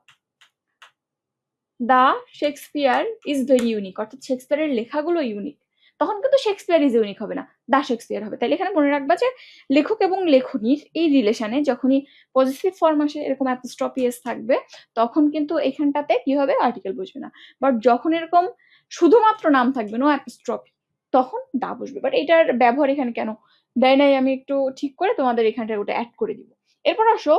দা শেক্সপিয়ার ইজ ভেরি ইউনিক, অর্থাৎ শেক্সপিয়ারের লেখাগুলো ইউনিক, তখন কিন্তু শেক্সপিয়ার ইজ ইউনিক হবে না, দা শেক্সপিয়ার হবে। তাহলে এখানে মনে রাখবা যে লেখক এবং লেখনীর এই রিলেশনে যখনই পজিটিভ ফর্ম আসে, এরকম অ্যাপোস্ট্রফি এস থাকবে, তখন কিন্তু এখানটাতে কি হবে, আর্টিকেল বসবে না। বাট যখন এরকম শুধুমাত্র নাম থাকবে, নো অ্যাপোস্ট্রফি, তখন দা বসবে। বাট এটার ব্যবহার এখানে কেন দেয় নাই আমি একটু ঠিক করে তোমাদের এখানটা ওটা অ্যাড করে দিব। এরপর আসো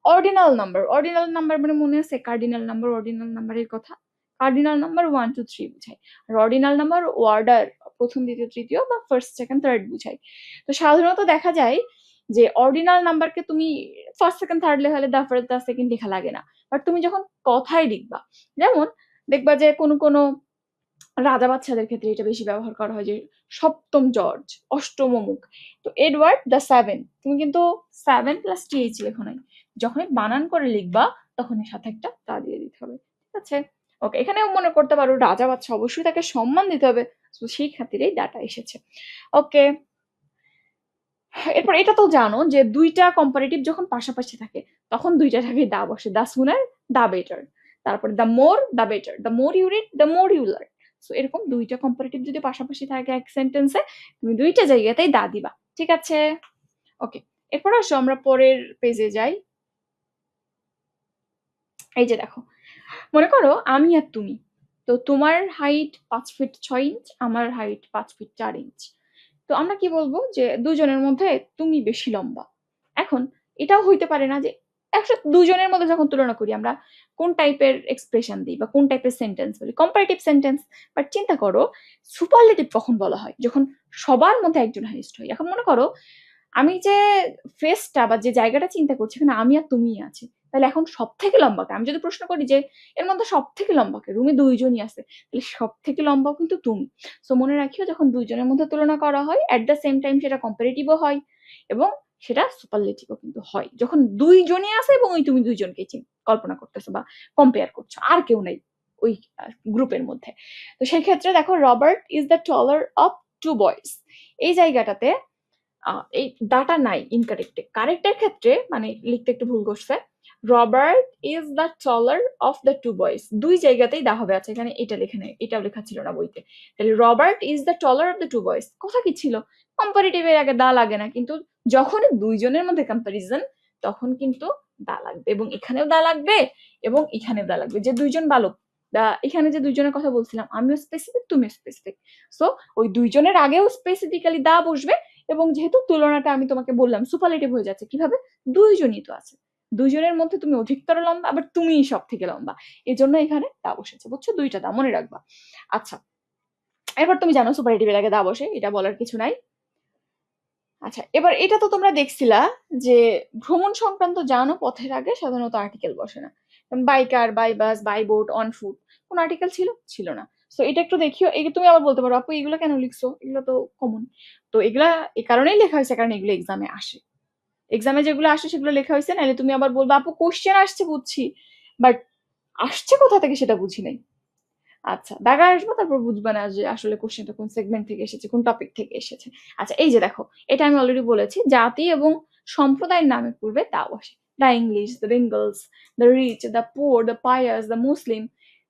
অর্ডিনাল নাম্বার। অর্ডিনাল নাম্বার মানে মনে আছে কার্ডিনাল নাম্বার, অর্ডিনাল নাম্বারের কথা, কার্ডিনাল নাম্বার 1 2 3 বুঝায়, আর অর্ডিনাল নাম্বার অর্ডার, প্রথম দ্বিতীয় তৃতীয় বা ফার্স্ট সেকেন্ড থার্ড বুঝায়। তো সাধারণত দেখা যায় যে অর্ডিনাল নাম্বারকে তুমি ফার্স্ট সেকেন্ড থার্ড লেখালে দা ফার্স্ট দা সেকেন্ড লেখা লাগে না, বাট তুমি যখন কথায় লিখবা, যেমন দেখবা যে কোনো কোনো রাজা বাচ্চাদের ক্ষেত্রে এটা বেশি ব্যবহার করা হয়, যে সপ্তম জর্জ, অষ্টম অমুক, তো এডওয়ার্ড দ্য সেভেন, তুমি কিন্তু 7 + TH লেখো নাই, যখনই বানান করে লিখবা তখন এর সাথে একটা তা দিয়ে দিতে হবে। ঠিক আছে, ওকে, এখানেও মনে করতে পারো রাজা বাচ্চা, অবশ্যই তাকে সম্মান দিতে হবে, তো সেই খাতিরেই ডাটা এসেছে। ওকে, এরপর এটা তো জানো যে দুইটা কম্পারেটিভ যখন পাশাপাশি থাকে, তখন দুইটার আগে দা বসে, দা সুনার, দা বেটার, তারপরে the more, the better, the more you read, the more you learn. So এরকম দুইটা কম্পারেটিভ যদি পাশাপাশি থাকে এক সেন্টেন্সে, তুমি দুইটা জায়গাতেই দা দিবা। ঠিক আছে, ওকে, এরপর আসো আমরা পরের পেজে যাই। এই যে দেখো, মনে করো আমি আর তুমি, তো তোমার হাইট 5 ফিট 6 ইঞ্চ, আমার হাইট 5 ফিট 4 ইঞ্চ, তো আমরা কি বলবো যে দুজনের মধ্যে তুমি বেশি লম্বা। এখন এটাও হইতে পারে না যে একসাথে দুজনের মধ্যে যখন তুলনা করি আমরা কোন টাইপের এক্সপ্রেশন দিই বা কোন টাইপের সেন্টেন্স বলি, কম্পারেটিভ সেন্টেন্স। বাট চিন্তা করো সুপারলেটিভ কখন বলা হয়, যখন সবার মধ্যে একজন হাইস্ট হয়। এখন মনে করো আমি যে ফেসটা বা যে জায়গাটা চিন্তা করছি, এখানে আমি আর তুমি আছি, তাহলে এখন সব থেকে লম্বাকে আমি যদি প্রশ্ন করি যে এর মধ্যে সব থেকে লম্বাকে, রুমে দুইজনই আছে, তাহলে সব থেকে লম্বা কিন্তু তুমি। সো মনে রাখিও যখন দুইজনের মধ্যে তুলনা করা হয়, অ্যাট দ্য সেম টাইম সেটা কম্পারেটিভও হয় এবং সেটা সুপারলেটিভও কিন্তু হয়, যখন দুইজনই আছে এবং ওই তুমি দুইজনকে কল্পনা করতেছো বা কম্পেয়ার করছো, আর কেউ নাই ওই গ্রুপের মধ্যে। তো সেই ক্ষেত্রে দেখো, Robert is the taller of 2 boys, এই জায়গাটাতে এই দাটা নাই ইনকারেক্টে, কারেক্টের ক্ষেত্রে মানে লিখতে একটু ভুল করছে, Robert is the taller of the 2 boys, দুই জায়গাতেই দা হবে। আচ্ছা এখানে এটা লেখা নেই, এটাও লেখা ছিল না বইতে, তাহলে Robert is the taller of the 2 boys কথা কি ছিল, কম্পারেটিভের আগে দা লাগে না, কিন্তু যখন দুইজনের মধ্যে কম্পারিজন, তখন কিন্তু দা লাগবে, এবং এখানেও দা লাগবে এবং এখানেও দা লাগবে, যে দুইজন বালক, এখানে যে দুইজনের কথা বলছিলাম, আমিও স্পেসিফিক তুমিও স্পেসিফিক, সো ওই দুইজনের আগেও স্পেসিফিক্যালি দা বসবে এবং যেহেতু তুলনাটা আমি তোমাকে বললাম সুপারলেটিভ হয়ে যাচ্ছে কিভাবে, দুইজনই তো আছে, দুইজনের মধ্যে তুমি অধিকতর লম্বা, আবার তুমিই সব থেকে লম্বা, এজন্য এখানে দা বসেছে, বুঝছো? দুইটা দা মনে রাখবা। আচ্ছা, এবার তুমি জানো সুপারলেটিভের আগে দা বসে, এটা বলার কিছু নাই। আচ্ছা, এবার এটা তো তোমরা দেখছিলা যে ভ্রমণ সংক্রান্ত যান ও পথের আগে সাধারণত আর্টিকেল বসে না। By car, by bus, by boat, on foot, কোন আর্টিকেল ছিল? ছিল না। সো এটা একটু দেখিও। এই তুমি আবার বলতে পারো আপু এগুলো কেন লিখছো, এগুলো তো কমন। তো এগুলা এই কারণেই লেখা হয়েছে কারণ এগুলো এক্সামে আসে। এক্সামে যেগুলো আসে সেগুলো লেখা হয়েছে, নাহলে তুমি আবার বলবা আপু কোশ্চেন আসছে বুঝছি, বাট আসছে কোথা থেকে সেটা বুঝি নাই। আচ্ছা, দাগা আসবো তারপর বুঝবা না যে আসলে কোশ্চেনটা কোন সেগমেন্ট থেকে এসেছে, কোন টপিক থেকে এসেছে। আচ্ছা, এই যে দেখো, এটা আমি অলরেডি বলেছি, জাতি এবং সম্প্রদায়ের নামের পূর্বে তা বসে। The English, the Bengals, the rich, the poor, the pious, the Muslim.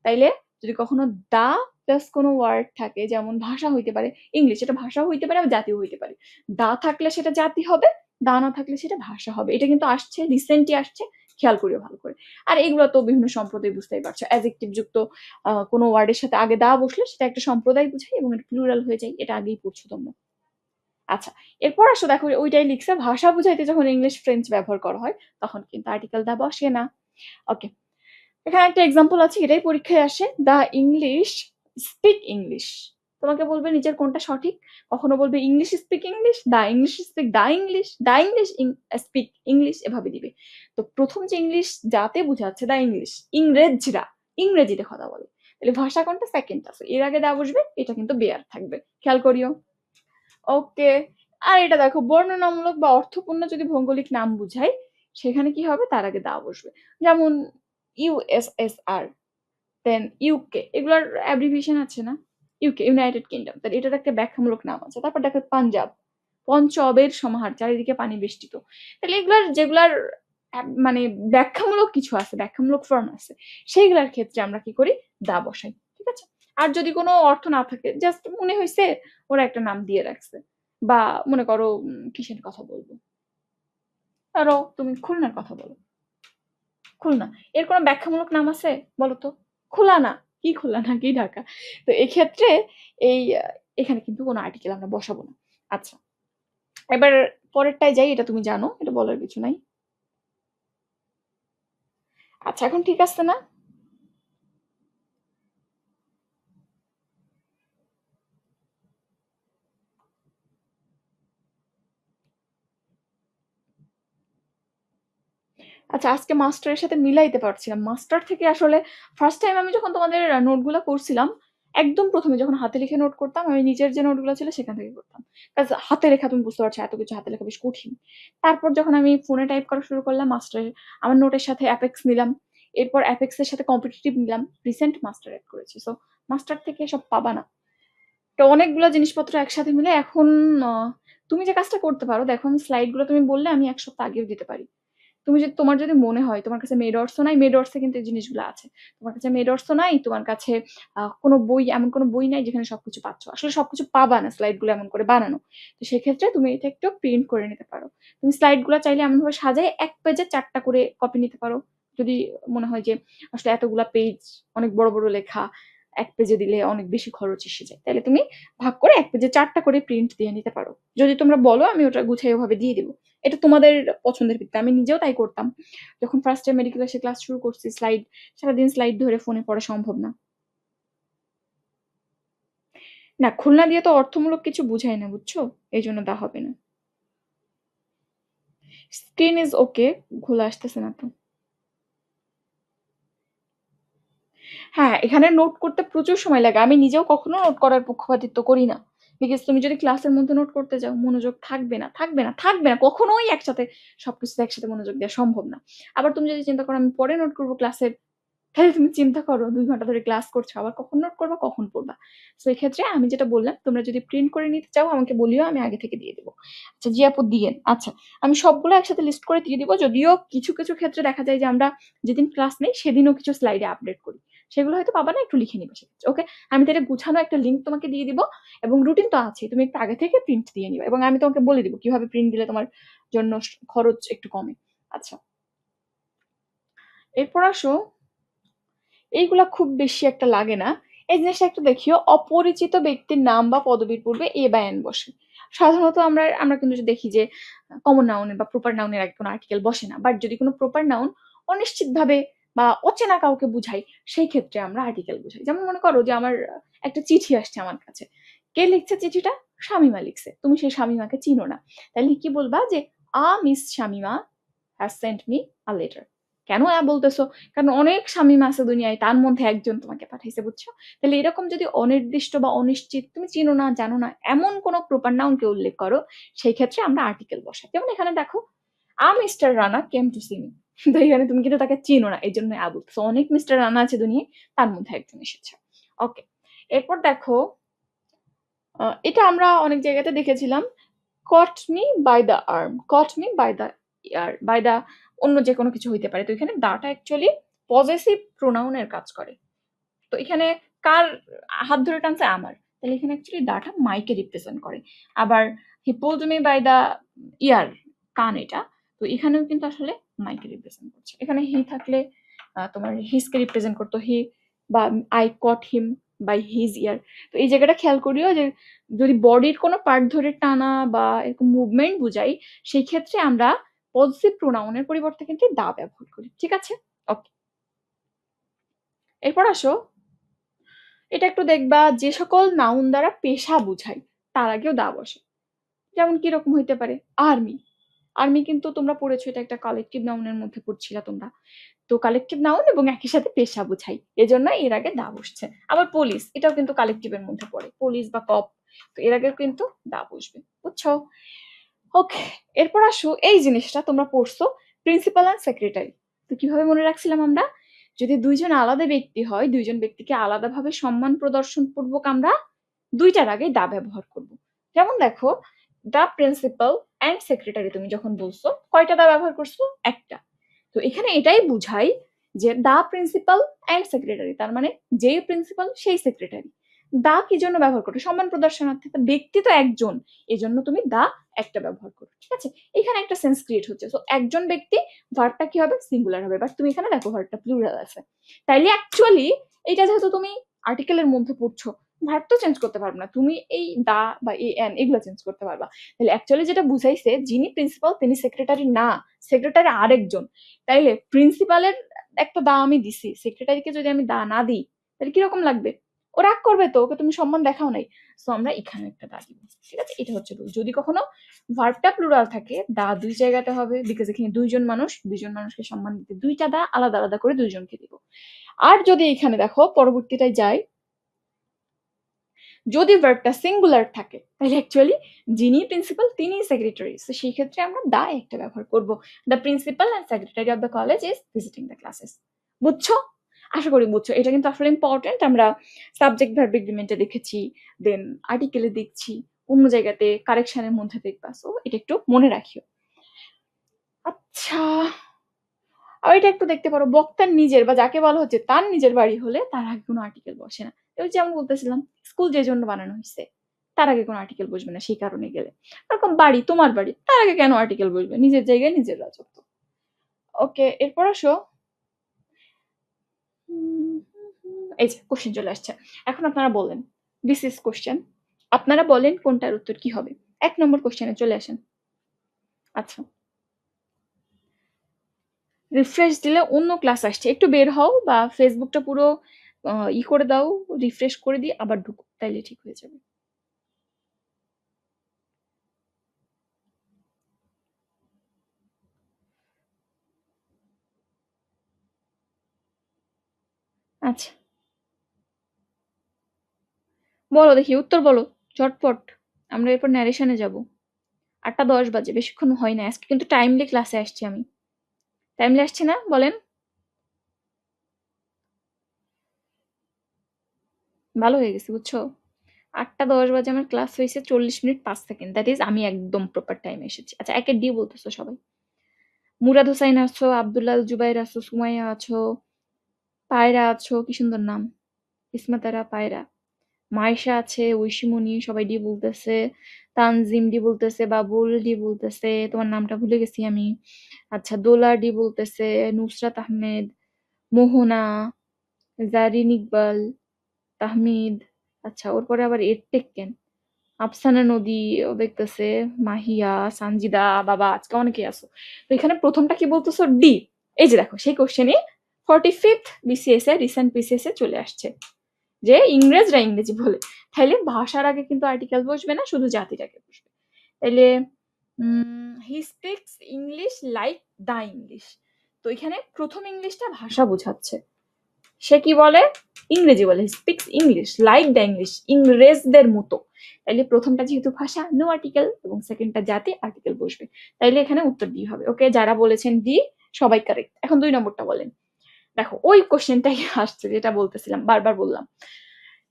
তাইলে যদি কখনো দা প্লাস কোনো ওয়ার্ড থাকে, যেমন ভাষা হইতে পারে, ইংলিশ এটা ভাষাও হইতে পারে আবার জাতিও হইতে পারে, দা থাকলে সেটা জাতি হবে, দা না থাকলে সেটা ভাষা হবে। এটা কিন্তু আসছে রিসেন্টলি আসছে, খেয়াল করিও ভালো করে। আর এগুলো তো বিভিন্ন সম্প্রদায়, বুঝতেই পারছো, অ্যাডজেক্টিভ যুক্ত কোনো ওয়ার্ডের সাথে আগে দা বসলে সেটা একটা সম্প্রদায় বুঝায় এবং এটা প্লুরাল হয়ে যায়, এটা আগেই পড়ছো তোমরা। আচ্ছা, এরপর আসো দেখো ওইটাই লিখছে, ভাষা বুঝাইতে যখন ইংলিশ ফ্রেঞ্চ ব্যবহার করা হয় তখন কিন্তু আর্টিকেল দা বসে না। ওকে, এখানে একটা এক্সাম্পল আছে, এটাই পরীক্ষায় আসে। দা ইংলিশ স্পিক ইংলিশ, তোমাকে বলবে নিজের কোনটা সঠিক। কখনো বলবে English speak English, the English speak the English, the English speak English, এভাবে দিবে। তো প্রথম যে ইংলিশ যাতে বুঝাচ্ছে দা ইংলিশ, ইংরেজরা ইংরেজিতে কথা বলে, তাহলে ভাষা কোনটা? সেকেন্ড আছে, এর আগে দা বসবে, এটা কিন্তু বেয়ার থাকবে, খেয়াল করিও। ওকে, আর এটা দেখো, বর্ণনামূলক বা অর্থপূর্ণ যদি ভৌগোলিক নাম বুঝাই সেখানে কি হবে? তার আগে দা বসবে। যেমন ইউএসএসআর, দেন ইউকে, এগুলোর অ্যাব্রিভিয়েশন আছে না, ইউকে ইউনাইটেড কিংডম, তাহলে এটার একটা ব্যাখ্যামূলক নাম আছে। তারপর দেখো পাঞ্জাব, পঞ্চবের সমাহার, চারিদিকে পানি বেষ্টিত। তাহলে এগুলার যেগুলার মানে ব্যাখ্যামূলক কিছু আছে, ব্যাখ্যামূলক ফর্ম আছে, সেইগুলার ক্ষেত্রে আমরা কি করি? দা বসাই, ঠিক আছে? আর যদি কোনো অর্থ না থাকে, জাস্ট মনে হয়েছে ওরা একটা নাম দিয়ে রাখছে, বা মনে করো কিসের কথা বলবো, ধরো তুমি খুলনার কথা বলো, খুলনা, এর কোনো ব্যাখ্যামূলক নাম আছে বলো তো? খোলা না, কি খোলা না কি ঢাকা। তো এক্ষেত্রে এই এখানে কিন্তু কোনো আর্টিকেল আমরা বসাবো না। আচ্ছা, এবার পরেরটায় যাই, এটা তুমি জানো, এটা বলার কিছু নাই। আচ্ছা, এখন ঠিক আছে না? আচ্ছা, আজকে মাস্টারের সাথে মিলাইতে পারছিলাম, মাস্টার থেকে আসলে ফার্স্ট টাইম আমি যখন তোমাদের নোটগুলো করছিলাম, একদম প্রথমে যখন হাতে লিখে নোট করতাম, আমি নিজের যে নোটগুলো ছিল সেখান থেকে করতাম। হাতে লেখা তুমি বুঝতে পারছো এত কিছু হাতে লেখা বেশ কঠিন। তারপর যখন আমি ফোনে টাইপ করা শুরু করলাম, মাস্টারের আমার নোটের সাথে অ্যাপেক্স নিলাম, এরপর অ্যাপেক্সের সাথে কম্পিটিটিভ নিলাম, রিসেন্ট মাস্টার অ্যাড করেছি। সো মাস্টার থেকে সব পাবা না। তো অনেকগুলো জিনিসপত্র একসাথে মিলে এখন তুমি যে কাজটা করতে পারো, দেখো আমি স্লাইডগুলো তুমি বললে আমি এক সপ্তাহ আগেও দিতে পারি। তুমি যদি, তোমার যদি মনে হয় তোমার কাছে মেডর্সও নাই, মেডর্সে কিন্তু এই জিনিসগুলো আছে, তোমার কাছে মেডর্সও নাই, তোমার কাছে কোনো বই, এমন কোনো বই নাই যেখানে সবকিছু পাচ্ছ, আসলে সবকিছু পাবা না স্লাইডগুলো এমন করে বানানো। তো সেক্ষেত্রে তুমি এটা একটু প্রিন্ট করে নিতে পারো। তুমি স্লাইডগুলো চাইলে এমনভাবে সাজায় এক পেজে 4টা করে কপি নিতে পারো, যদি মনে হয় যে আসলে এতগুলা পেজ, অনেক বড় বড় লেখা, এক পেজে দিলে অনেক বেশি খরচ এসে যায়, তাহলে তুমি ভাগ করে এক পেজে 4টা করে প্রিন্ট দিয়ে নিতে পারো। যদি তোমরা বলো আমি ওটা গুছাই ওভাবে দিয়ে দিবো, এটা তোমাদের পছন্দের ভিত্তিতে। আমি নিজেও তাই করতাম যখন ফার্স্ট টাইম মেডিকেল এসে ক্লাস শুরু করছি, স্লাইড সারাদিন স্লাইড ধরে ফোনে পড়া সম্ভব না। না, খুলনা দিয়ে তো অর্থমূলক কিছু বুঝায় না, বুঝছো, এই জন্য তা হবে না। স্ক্রিন ইজ ওকে, খোলা আসতেছে না তো। হ্যাঁ, এখানে নোট করতে প্রচুর সময় লাগে, আমি নিজেও কখনো নোট করার পক্ষপাতিত্ব করি না, বিকজ তুমি যদি ক্লাসের মধ্যে নোট করতে যাও মনোযোগ থাকবে না, থাকবে না, থাকবে না, কখনোই একসাথে সবকিছু একসাথে মনোযোগ দেওয়া সম্ভব না। আবার তুমি যদি চিন্তা করো আমি পরে নোট করবো ক্লাসের, তাহলে তুমি চিন্তা করো 2 ঘন্টা ধরে ক্লাস করছো, আবার কখন নোট করবা, কখন পড়বা। সো এক্ষেত্রে আমি যেটা বললাম, তোমরা যদি প্রিন্ট করে নিতে চাও আমাকে বলিও, আমি আগে থেকে দিয়ে দেবো। আচ্ছা জি আপু দিয়েন। আচ্ছা, আমি সবগুলো একসাথে লিস্ট করে দিয়ে দিব, যদিও কিছু কিছু ক্ষেত্রে দেখা যায় যে আমরা যেদিন ক্লাস নেই সেদিনও কিছু স্লাইডে আপডেট করি, সেগুলো হয়তো পাবা না, একটু লিখে নিবে সেক্ষেত্রে। ওকে, আমি তাহলে গুছানো একটা লিঙ্ক তোমাকে দিয়ে দিব, এবং রুটিন তো আছে, তুমি একটু আগে থেকে প্রিন্ট দিয়ে নিবে, এবং আমি তোমাকে বলে দিব কিভাবে প্রিন্ট দিলে তোমার জন্য খরচ একটু কমে। আচ্ছা, এরপর আসো, এইগুলা খুব বেশি একটা লাগে না। এই জিনিসটা একটু দেখিও, অপরিচিত ব্যক্তির নাম বা পদবীর পূর্বে এ বা এন বসে। সাধারণত আমরা কিন্তু যে দেখি যে কমন নাউনের বা প্রপার নাউনের আগে কোনো আর্টিকেল বসে না। বাট যদি কোনো প্রপার নাউন অনিশ্চিতভাবে বা অচেনা কাউকে বুঝাই, সেই ক্ষেত্রে আমরা আর্টিকেল বুঝাই। যেমন মনে করো যে আমার একটা চিঠি আসছে আমার কাছে। কে লিখছে চিঠিটা? শামীমা লিখছে। তুমি সেই শামীমাকে চিনো না। তাহলে কি বলবা যে, miss Shamima has Saint me a letter. কেন বলতেছো? কারণ অনেক শামীমা আছে দুনিয়ায়, তার মধ্যে একজন তোমাকে পাঠাইছে, বুঝছো? তাহলে এরকম যদি অনির্দিষ্ট বা অনিশ্চিত, তুমি চিনো না, জানো না, এমন কোনো প্রপার নাউনকে উল্লেখ করো, সেই ক্ষেত্রে আমরা আর্টিকেল বসাই। যেমন এখানে দেখো, mister Rana came to see me. তো এখানে তুমি কিন্তু তাকে চিনো না, এই জন্য বলতেছো। অনেক মিস্টার রানা আছে দুনিয়ায়, তার মধ্যে একজন এসেছে। ওকে, এরপর দেখো, এটা আমরা অনেক জায়গাতে দেখেছিলাম, caught me by the arm, caught me by the ear, by the অন্য যে কোনো কিছু হইতে পারে। তো এখানে দাটা অ্যাকচুয়ালি পজেসিভ প্রোনাউনের কাজ করে। তো এখানে কার হাত ধরে টানছে? আমার। তাহলে এখানে অ্যাকচুয়ালি দাটা মাইকে রিপ্রেজেন্ট করে। আবার he pulled me by the ear, কান এটা। তো এখানেও কিন্তু আসলে মাইকে রিপ্রেজেন্ট করছে। এখানে হি থাকলে তোমার হিজকে রিপ্রেজেন্ট করতো, হি, বা I caught him by his ear. তো এই জায়গাটা খেয়াল করিও যে যদি বডির কোনো পার্ট ধরে টানা বা এরকম মুভমেন্ট বুঝাই, সেই ক্ষেত্রে আমরা পজিটিভ প্রোনাউনের পরিবর্তে কিন্তু দা ব্যবহার করি। ঠিক আছে? ওকে, এরপর আসো, এটা একটু দেখবা, যে সকল নাউন দ্বারা পেশা বুঝাই তার আগেও দা বসে। যেমন কিরকম হইতে পারে? আর্মি। আর্মি কিন্তু তোমরা পড়েছো, এটা একটা কালেকটিভ নাউনের মধ্যে পড়ছিলা তোমরা। তো কালেকটিভ নাউন এবং একই সাথে পেশা বুঝাই, এজন্য এর আগে দা বসছে। আবার পুলিশ, এটাও কিন্তু কালেকটিভের মধ্যে পড়ে, পুলিশ বা কপ। তো এর আগেও কিন্তু দা বসবে, বুঝছো? ওকে, এরপর আসো, এই জিনিসটা তোমরা পড়ছো, প্রিন্সিপাল অ্যান্ড সেক্রেটারি। তো কিভাবে মনে রাখছিলাম আমরা? যদি দুইজন আলাদা ব্যক্তি হয়, দুইজন ব্যক্তিকে আলাদাভাবে সম্মান প্রদর্শন পূর্বক আমরা দুইটার আগে দা ব্যবহার করব। যেমন দেখো, দা প্রিন্সিপাল অ্যান্ড সেক্রেটারি, তুমি যখন বলছো, কয়টা দা ব্যবহার করছো? একটা। তো এখানে এটাই বুঝাই যে দা প্রিন্সিপাল অ্যান্ড সেক্রেটারি, তার মানে যেই প্রিন্সিপাল সেই সেক্রেটারি। দা কি জন্য ব্যবহার করো? সম্মান প্রদর্শনার্থে। ব্যক্তি তো একজন, এই জন্য তুমি দা একটা ব্যবহার করো। ঠিক আছে? এখানে একটা সেন্স ক্রিয়েট হচ্ছে। তো একজন ব্যক্তি, ভার্বটা কি হবে? সিঙ্গুলার হবে। বাট তুমি এখানে দেখো ভার্বটা প্লুরাল আছে। তাইলে অ্যাকচুয়ালি এটা যেহেতু তুমি আর্টিকেলের মধ্যে পড়ছো, ভার্ব তো চেঞ্জ করতে পারবে না, তুমি এই দা বা এই এন এগুলো চেঞ্জ করতে পারবা। তাহলে অ্যাকচুয়ালি যেটা বুঝাইছে, যিনি প্রিন্সিপাল তিনি সেক্রেটারি না, সেক্রেটারি আরেকজন। তাইলে প্রিন্সিপালের একটা দা আমি দিছি, সেক্রেটারিকে যদি আমি দা না দিই, তাহলে কিরকম লাগবে? ও রাগ করবে তো, ওকে তুমি সম্মান দেখাও নাই। সো আমরা এখানে একটা দা দিব। ঠিক আছে? এটা হচ্ছে রুল। যদি কখনো ভার্বটা প্লুরাল থাকে, দা দুই জায়গাতে হবে, বিকজ এখানে দুইজন মানুষ, দুইজন মানুষকে সম্মান দিতে দুইটা দা আলাদা আলাদা করে দুইজনকে দিব। আর যদি এখানে দেখো পরবর্তীটায় যাই, যদি ভার্বটা সিঙ্গুলার থাকে, তাহলে অ্যাকচুয়ালি যিনি প্রিন্সিপাল তিনি সেক্রেটারি। তো সেই ক্ষেত্রে আমরা দা একটা ব্যবহার করব। The principal and secretary of the college is visiting the classes. বুঝছো? আশা করি বুঝছো। এটা কিন্তু আসলে ইম্পর্টেন্ট। আমরা সাবজেক্ট ভার্ব এগ্রিমেন্টে দেখেছি, দেন আর্টিকেলে দেখছি, অন্য জায়গাতে কারেকশনের মধ্যে দেখবা। সো এটা একটু মনে রাখিও। আচ্ছা, আর এটা একটু দেখতে পারো, বক্তার নিজের বা যাকে বলা হচ্ছে তার নিজের বাড়ি হলে তার আগে কোনো আর্টিকেল বসে না। ওই যেমন বলতেছিলাম, স্কুল যে জন্য বানানো হয়েছে তার আগে কোনো আর্টিকেল বসবে না সেই কারণে গেলে। এরকম বাড়ি, তোমার বাড়ি, তার আগে কেন আর্টিকেল বসবে? নিজের জায়গায় নিজের রাজত্ব। ওকে, এরপর আসো, এই যে কোশ্চেন চলে আসছে। এখন আপনারা বলেন, দিস ইজ কোশ্চেন, আপনারা বলেন কোনটার উত্তর কি হবে। 1 নম্বর কোশ্চেনে চলে আসেন। আচ্ছা, রিফ্রেশ দিলে অন্য ক্লাস আসছে, একটু বের হও বা ফেসবুকটা পুরো করে দাও, রিফ্রেশ করে দিয়ে আবার ঢুকো, তাইলে ঠিক হয়ে যাবে। আচ্ছা, বলো দেখি উত্তর বলো, ঝটপট। আমরা এরপর ন্যারেশনে যাব। 8টা 10 বাজে, বেশিক্ষণ হয় না। আজকে কিন্তু টাইমলি ক্লাসে আসছি আমি। টাইমলি আসছি না? বলেন। ভালো হয়ে গেছে, বুঝছো? 8টা 10 বাজে আমার ক্লাস হয়েছে, 40 মিনিট 5 সেকেন্ড। দ্যাট ইজ আমি একদম প্রপার টাইমে এসেছি। আচ্ছা, একে ডি বলতেছো সবাই। মুরাদ হোসাইন আছো, আব্দুল্লাল জুবাইর আছো, সুমাইয়া আছো, পায়রা আছো, কি সুন্দর নাম, ইসমাতারা পায়রা। মায়েশা আছে, ঐশীমণি, সবাই ডি বলতেছে। তানজিম ডি বলতেছে, বাবুল ডি বলতেছে, তোমার নামটা ভুলে গেছি আমি। আচ্ছা, দোলা ডি বলতেছে, নুসরাত আহমেদ, মোহনা, জারিন ইকবাল, তাহমিদ। আচ্ছা, ওর পরে আবার এর টেক কেন? আফসানা নদী ও দেখতেছে, মাহিয়া, সানজিদা, বাবা, আজকে অনেকেই আছো। তো এখানে প্রথমটা কি বলতেছো? ডি। এই যে দেখো সেই কোশ্চেনই 45th BCS এ, রিসেন্ট BCS এ চলে আসছে যে ইংরেজরা ইংরেজি বলে। তাইলে ভাষার আগে কিন্তু আর্টিকেল বসবে না, শুধু জাতিটাকে বসবে। তাইলে he speaks English like the English. তো এখানে প্রথম ইংলিশটা ভাষা বোঝাচ্ছে। সে কি বলে? ইংরেজি বলে। Speaks English like the English, ইংরেজদের মতো। তাইলে প্রথমটা যেহেতু ভাষা, নো আর্টিকেল, এবং সেকেন্ডটা জাতি, আর্টিকেল বসবে। তাইলে এখানে উত্তর ডি হবে। ওকে, যারা বলেছেন ডি সবাই কারেক্ট। এখন 2 নম্বরটা বলেন। দেখো ওই কোশ্চেনটাই আসছে যেটা বলতেছিলাম, বারবার বললাম।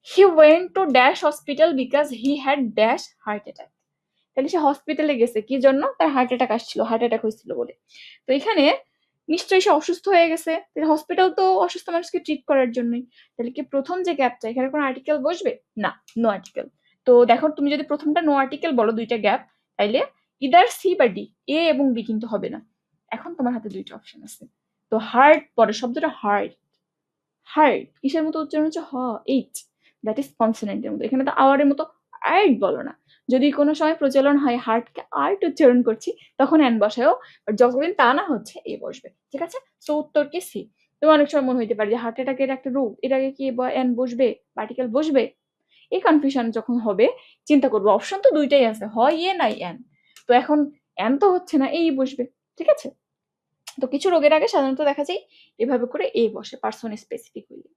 He went to dash hospital because he had dash heart attack. তাহলে সে হসপিটালে গেছে কি জন্য? তার হার্ট অ্যাটাক আসছিল, হার্ট অ্যাটাক হয়েছিল বলে। তো এখানে নিশ্চয়ই সে অসুস্থ হয়ে গেছে। হসপিটাল তো অসুস্থ মানুষকে ট্রিট করার জন্যই। তাহলে কি প্রথম যে গ্যাপটা, এখানে কোনো আর্টিকেল বসবে না? No article. তো দেখো তুমি যদি প্রথমটা নো আর্টিকেল বলো, দুইটা গ্যাপ, তাইলে ইদার সি বা ডি, এ এবং বি কিন্তু হবে না। এখন তোমার হাতে দুইটা অপশন আছে। তো হার্ট, পরের শব্দটা হার্ট। হার্ট কিসের মতো উচ্চারণ হচ্ছে? হ, এইচ, দ্যাট ইজ কনসোনেন্টের মতো। এখানে তো আওয়ারের মতো আর্ট বলো না। যদি কোনো সময় প্রচলন হয় হার্টকে আর্ট উচ্চারণ করছি, তখন অ্যান বসায়ও। যতদিন তা না হচ্ছে এ বসবে। ঠিক আছে? সো উত্তর কি সি। তোমার অনেক সময় মনে হইতে পারে যে হার্ট অ্যাটাকের একটা রোগ, এর আগে কি অ্যান বসবে, পার্টিকেল বসবে? এই কনফিউশন যখন হবে, চিন্তা করবো অপশন তো দুইটাই আছে, হয় এ নাই অ্যান। তো এখন অ্যান তো হচ্ছে না, এই বসবে। ঠিক আছে? তো কিছু রোগের আগে সাধারণত দেখা যায় এভাবে করে এ বসে, পার্সন স্পেসিফিক হইলে।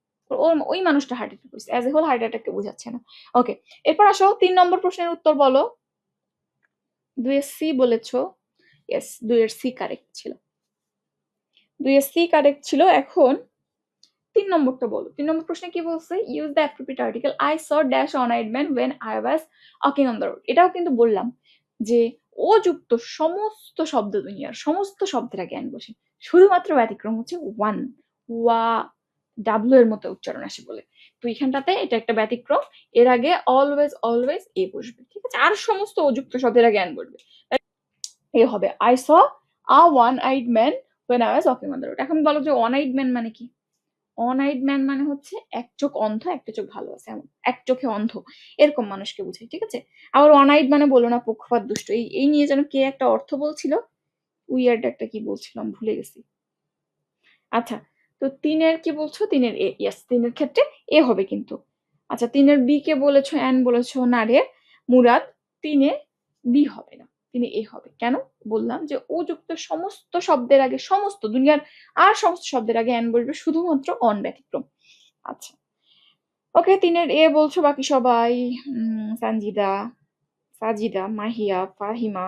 ওই মানুষটা হার্ট অ্যাটাক হয়েছে, অ্যাজ এ হোল হার্ট অ্যাটাককে বোঝাচ্ছে না। ওকে, এরপর আসো 3 নম্বর প্রশ্নের উত্তর বলো। 2 এর সি বলেছো। ইয়েস, 2 এর সি কারেক্ট ছিল। 2 এর সি কারেক্ট ছিল। এখন 3 নম্বরটা বলো। 3 নম্বর প্রশ্নে কি বলছে? Use the appropriate article I saw dash one eyed man when I was walking on the road. এটাও কিন্তু বললাম যে ও যুক্ত সমস্ত শব্দ, দুনিয়ার সমস্ত শব্দের আগে অ্যান বসে। শুধুমাত্র ব্যতিক্রম হচ্ছে ওয়ান, ওয়া, ডাব্লু এর মতো উচ্চারণ আসে বলে। তো এখানটাতে এটা একটা ব্যতিক্রম, এর আগে অলওয়েজ অলওয়েজ এ বসবে। ঠিক আছে? আর সমস্ত অযুক্ত শব্দের আগে অ্যান বসবে। এ হবে I saw a one eyed man when I was walking on the road. এখন বলো যে ওয়ান আইড ম্যান মানে কি? অন আইড ম্যান মানে হচ্ছে এক চোখ অন্ধ, একটা চোখ ভালো আছে এমন, এক চোখে অন্ধ, এরকম মানুষকে বোঝায়। ঠিক আছে? আবার ওয়ান আইড মানে বলো না পক্ষপাত দুষ্ট, এই নিয়ে যেন কে একটা অর্থ বলছিল, উইয়ার্ড একটা কি বলছিলাম ভুলে গেছি। আচ্ছা, তো 3-এর কি বলছো? 3-এর এ, ইয়েস, 3-এর ক্ষেত্রে এ হবে কিন্তু। আচ্ছা, 3-এর বি কে বলেছো অ্যান বলেছো না রে মুরাদ, 3-এ বি হবে না, 3-এ এ হবে। কেন? বললাম যে ও যুক্ত সমস্ত শব্দের আগে, সমস্ত দুনিয়ার আর সমস্ত শব্দের আগে অ্যান বসবে, শুধুমাত্র অন ব্যতিক্রম। আচ্ছা, ওকে, 3-এর এ বলছো বাকি সবাই। সানজিদা, সাজিদা, মাহিয়া, ফাহিমা,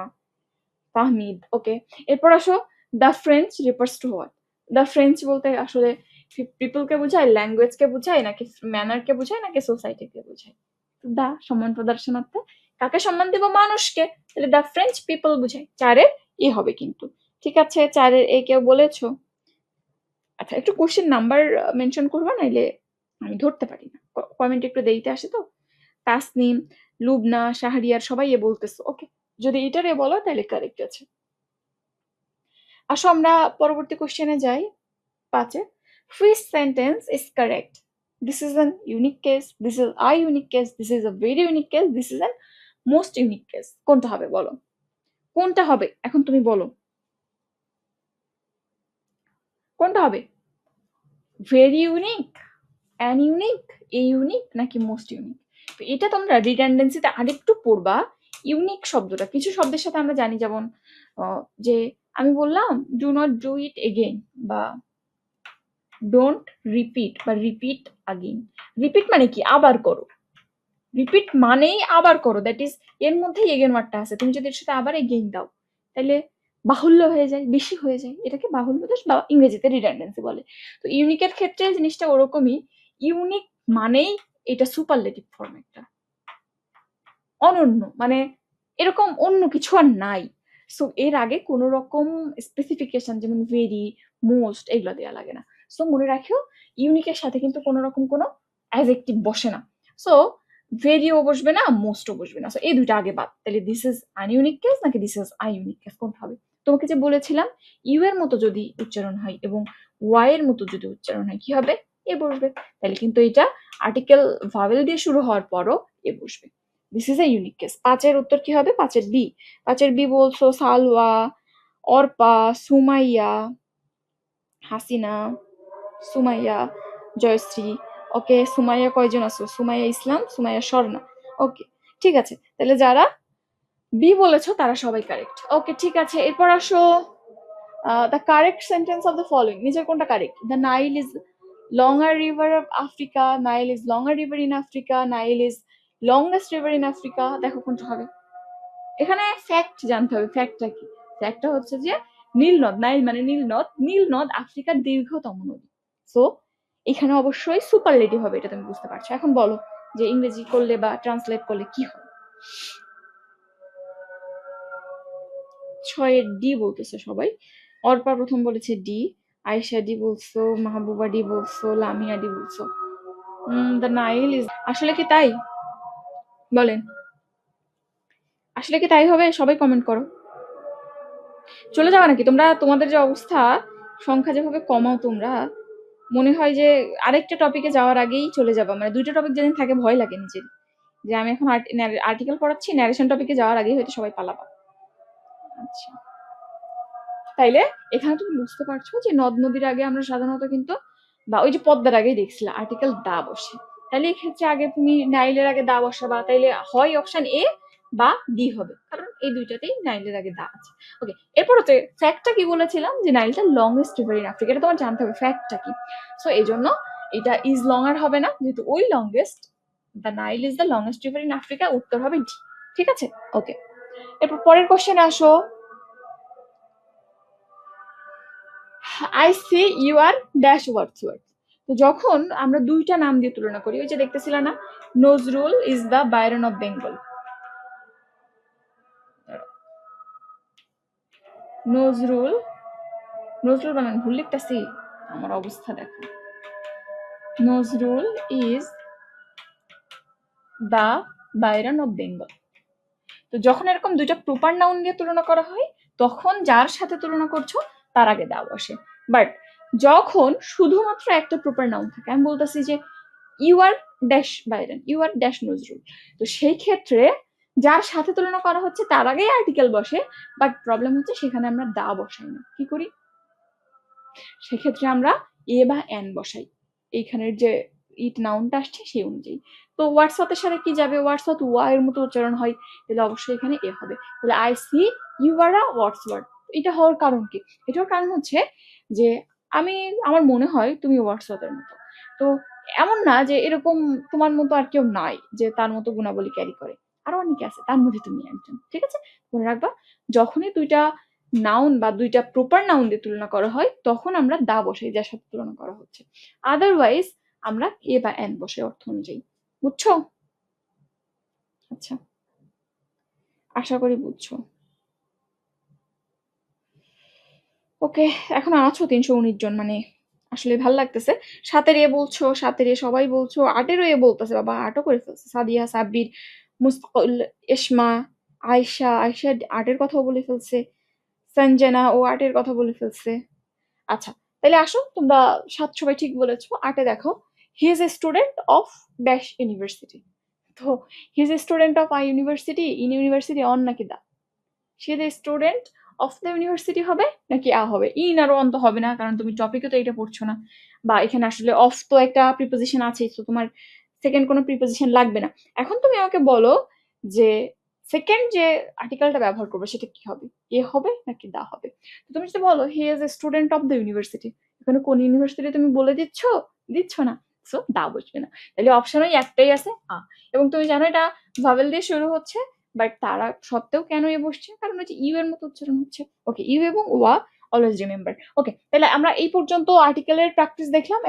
তাহমিদ। ওকে, এরপর আসো। The French refers to what? The French বলতে আসলে পিপলকে বোঝায়, ল্যাঙ্গুয়েজকে বোঝায়, নাকি ম্যানারকে বোঝায়, নাকি সোসাইটিকে বোঝায়? দা সম্মান প্রদর্শনার্থে কাকে সম্মান দিব? মানুষকে। তাহলে দ্য ফ্রেঞ্চ পিপল বোঝায়। 4-এর এ হবে কিন্তু। ঠিক আছে, 4-এর এ কেউ বলেছো? আচ্ছা, একটু কোশ্চেন নাম্বার মেনশন করবা, নাইলে আমি ধরতে পারি না। কমেন্ট একটু দেরিতে আসে তো। তাসনিম, লুবনা, শাহরিয়ার সবাই এ বলতেছো। ওকে, যদি এটারে বলো তাহলে কারেক্ট আছে। আসো আমরা পরবর্তী কোশ্চেনে যাই। 5-এ, which sentence is correct? This is an unique case, this is a unique case, this is a very unique case, this is an most unique case. কোনটা হবে বলো? কোনটা হবে এখন তুমি বলো? কোনটা হবে? Very unique, an unique, a unique, নাকি মোস্ট ইউনিক? তো এটা তোমরা রিডান্ডেন্সিতে আরেকটু পড়বা। ইউনিক শব্দটা কিছু শব্দের সাথে আমরা জানি, যেমন যে আমি বললাম do not do it again, বা ডোন্ট রিপিট, বা রিপিট আগেইন। রিপিট মানে কি? আবার করো। রিপিট মানেই আবার করো, দ্যাট ইজ এর মধ্যেই এগেন ওয়ার্ডটা আছে। তুমি যদি এর সাথে আবার এগেইন দাও, তাহলে বাহুল্য হয়ে যায়, বেশি হয়ে যায়। এটাকে বাহুল্য দোষ বা ইংরেজিতে রিডান্ডেন্সি বলে। তো ইউনিকের ক্ষেত্রে জিনিসটা ওরকমই। ইউনিক মানেই এটা সুপারলেটিভ ফর্ম একটা, অনন্য, মানে এরকম অন্য কিছু আর নাই। সো এর আগে কোনো রকম স্পেসিফিকেশন, যেমন ভেরি, মোস্ট, এগুলো দেওয়া লাগে না। সো মনে রাখিও, ইউনিকের সাথে কিন্তু কোনো রকম কোনো অ্যাডজেক্টিভ বসে না। সো ভেরিও বসবে না, মোস্টও বসবে না। সো এই দুইটা আগে বাদ। তাহলে দিস ইজ আনইউনিক কেস নাকি this is I unique case, কোনটা হবে? তোমাকে যে বলেছিলাম ইউ এর মতো যদি উচ্চারণ হয় এবং ওয়াই এর মতো যদি উচ্চারণ হয়, কি হবে? এ বসবে। তাহলে কিন্তু এটা আর্টিকেল ভাওয়েল দিয়ে শুরু হওয়ার পরও এ বসবে। This is a unique case. 5 এর উত্তর কি হবে? 5 এর বি। 5 এর বি বলছো সালওয়া, অর্পা, সুমাইয়া, হাসিনা, সুমাইয়া, জয়শ্রী। ওকে, সুমাইয়া কয়জন আছো? সুমাইয়া ইসলাম, সুমাইয়া স্বর্ণা। ওকে, ঠিক আছে, তাহলে যারা বি বলেছো তারা সবাই কারেক্ট। ওকে, ঠিক আছে, এরপর আসো the correct sentence of the following, নিচের কোনটা correct? The Nile is longer river of Africa, Nile is longer river in Africa, Nile is longest river in Africa। দেখো কোনটা হবে। এখানে ফ্যাক্ট জানতে হবে। ফ্যাক্টটা কি? ফ্যাক্টটা হচ্ছে যে নীল নদ, নাইল মানে নীল নদ, নীল নদ আফ্রিকার দীর্ঘতম নদী। সো এখানে অবশ্যই সুপারলেটিভ হবে, এটা তুমি বুঝতে পারছো। এখন বলো যে ইংরেজি করলে বা ট্রান্সলেট করলে কি হবে। 6 এর ডি বলতেছে সবাই। অর্পা প্রথম বলেছে ডি, আয়েশা ডি বলছো, মাহবুবা ডি বলছো, লামিয়া ডি বলছো। দ্য নাইল ইজ, আসলে কি তাই? বলেন, আসলে কি তাই হবে? সবাই কমেন্ট করো। চলে যাবা নাকি তোমরা? তোমাদের যে অবস্থা, সংখ্যা যেভাবে কমাও তোমরা, মনে হয় যে আরেকটা টপিকে যাওয়ার আগেই চলে যাবা। মানে 2টা টপিক যেদিন থাকে ভয় লাগে নিজের, যে আমি এখন আর্টিকেল পড়াচ্ছি, ন্যারেশন টপিকে যাওয়ার আগেই হয়তো সবাই পালাবা। আচ্ছা, তাইলে এখানে তুমি বুঝতে পারছো যে নদ নদীর আগে আমরা সাধারণত কিন্তু, বা ওই যে পদ্মার আগেই দেখছিলাম আর্টিকেল দা বসে। তাইলে এই ক্ষেত্রে আগে তুমি নাইলের আগে দা বসাবা, তাইলে হয় অপশন এ বা ডি হবে, কারণ এই দুইটাতেই নাইলের আগে দা আছে। ওকে, এরপর হচ্ছে ফ্যাক্টটা কি বলেছিলাম, যে নাইলটা লংগেস্ট রিভার ইন আফ্রিকা, এটা তোমার জানতে হবে ফ্যাক্টটা কি। সো এই জন্য এটা ইজ লঙ্গার হবে না, যেহেতু ওই longest, the Nile is the longest river in Africa, উত্তর হবে ডি। ঠিক আছে, ওকে, এরপর পরের কোশ্চেনে আসো। I see you are dash Wordsworth. তো যখন আমরা 2টা নাম দিয়ে তুলনা করি, ওই যে দেখতেছিল না, Nazrul is the Byron of Bengal. Nazrul, Nazrul বানান ভুল লিখতেছি, আমার অবস্থা দেখো। Nazrul is the Byron of Bengal. তো যখন এরকম 2টা প্রপার নাউন দিয়ে তুলনা করা হয়, তখন যার সাথে তুলনা করছো তার আগে দা বসে। বাট যখন শুধুমাত্র একটা প্রপার নাউন থাকে, আমি বলতেছি যে you are dash Byron, you are dash Nazrul, তো সেই ক্ষেত্রে যার সাথে তুলনা করা হচ্ছে তার আগেই আর্টিকেল বসে। বাট প্রবলেম হচ্ছে সেখানে আমরা দা বসাই না। কি করি? সেক্ষেত্রে আমরা এ বা এন বসাই, এইখানের যে ইট নাউনটা আসছে সেই অনুযায়ী। তো হোয়াটসঅ্যাপের সাথে কি যাবে? হোয়াটসঅ্যাপ ওয়া এর মতো উচ্চারণ হয়, তাহলে অবশ্যই এখানে এ হবে। তাহলে আই সি ইউ আর আ হোয়াটসওয়ার্ড। এটা হওয়ার কারণ কি? এটার কারণ হচ্ছে যে আমার মনে হয় তুমি হোয়াটসঅ্যাপের মতো। তো এমন না যে এরকম তোমার মতো আর কেউ নাই যে তার মতো গুণাবলী ক্যারি করে, আরো অনেকে আছে, তার মধ্যে তুমি একজন। ঠিক আছে, মনে রাখবা, যখনই 2টা নাউন বা 2টা প্রপার নাউন দিয়ে তুলনা করা হয়, তখন আমরা দা বসাই যার সাথে তুলনা করা হচ্ছে। আদারওয়াইজ আমরা এ বা এন বসে অর্থ অনুযায়ী। বুঝছো? আচ্ছা, আশা করি বুঝছো। ওকে, এখন আছো 319 জন, মানে আসলে ভাল লাগতেছে। 7-এর এ বলছো, 7-এর এ সবাই বলছো, 8-এরও এ বলতেছে, বাবা 8ও করে ফেলছে। সাদিয়া, সাব্বির, মুস্তাকুল, এসমা, আয়শা, আয়শা 8-এর কথাও বলে ফেলছে। সঞ্জনা ও 8-এর কথা বলে ফেলছে। আচ্ছা, তাহলে আসো তোমরা 7 সবাই ঠিক বলেছো। 8-এ দেখো, he is a student of dash university. তো he is a student of I university, in university on নাকি দা? সে is a student of the university হবে নাকি আ হবে? ইন আর অন তো হবে না, কারণ তুমি টপিকে তো এটা পড়ছো না। বা এখানে আসলে অফ তো একটা প্রিপোজিশন আছেই, তো তোমার সেকেন্ড কোনো প্রিপোজিশন লাগবে না। এখন তুমি আমাকে বলো যে সেকেন্ড যে আর্টিকেলটা ব্যবহার করবে সেটা কি হবে? এ হবে নাকি দা হবে? তো তুমি যদি বলো হি is a student of the university, এখানে কোন ইউনিভার্সিটি তুমি বলে দিচ্ছ না, সো দা বসবে না। তাহলে অপশন ওই একটাই আছে, আ। এবং তুমি জানো এটা ভাওয়েল দিয়ে শুরু হচ্ছে, বাট তারা সত্ত্বেও কেন এ বসছে? কারণ হচ্ছে ইউ এর মতো উচ্চারণ হচ্ছে। ওকে, ইউ এবং ওয়া অলওয়েজ রিমেম্বার। ওকে, তাহলে আমরা এই পর্যন্ত আর্টিকেলের প্র্যাকটিস দেখলাম।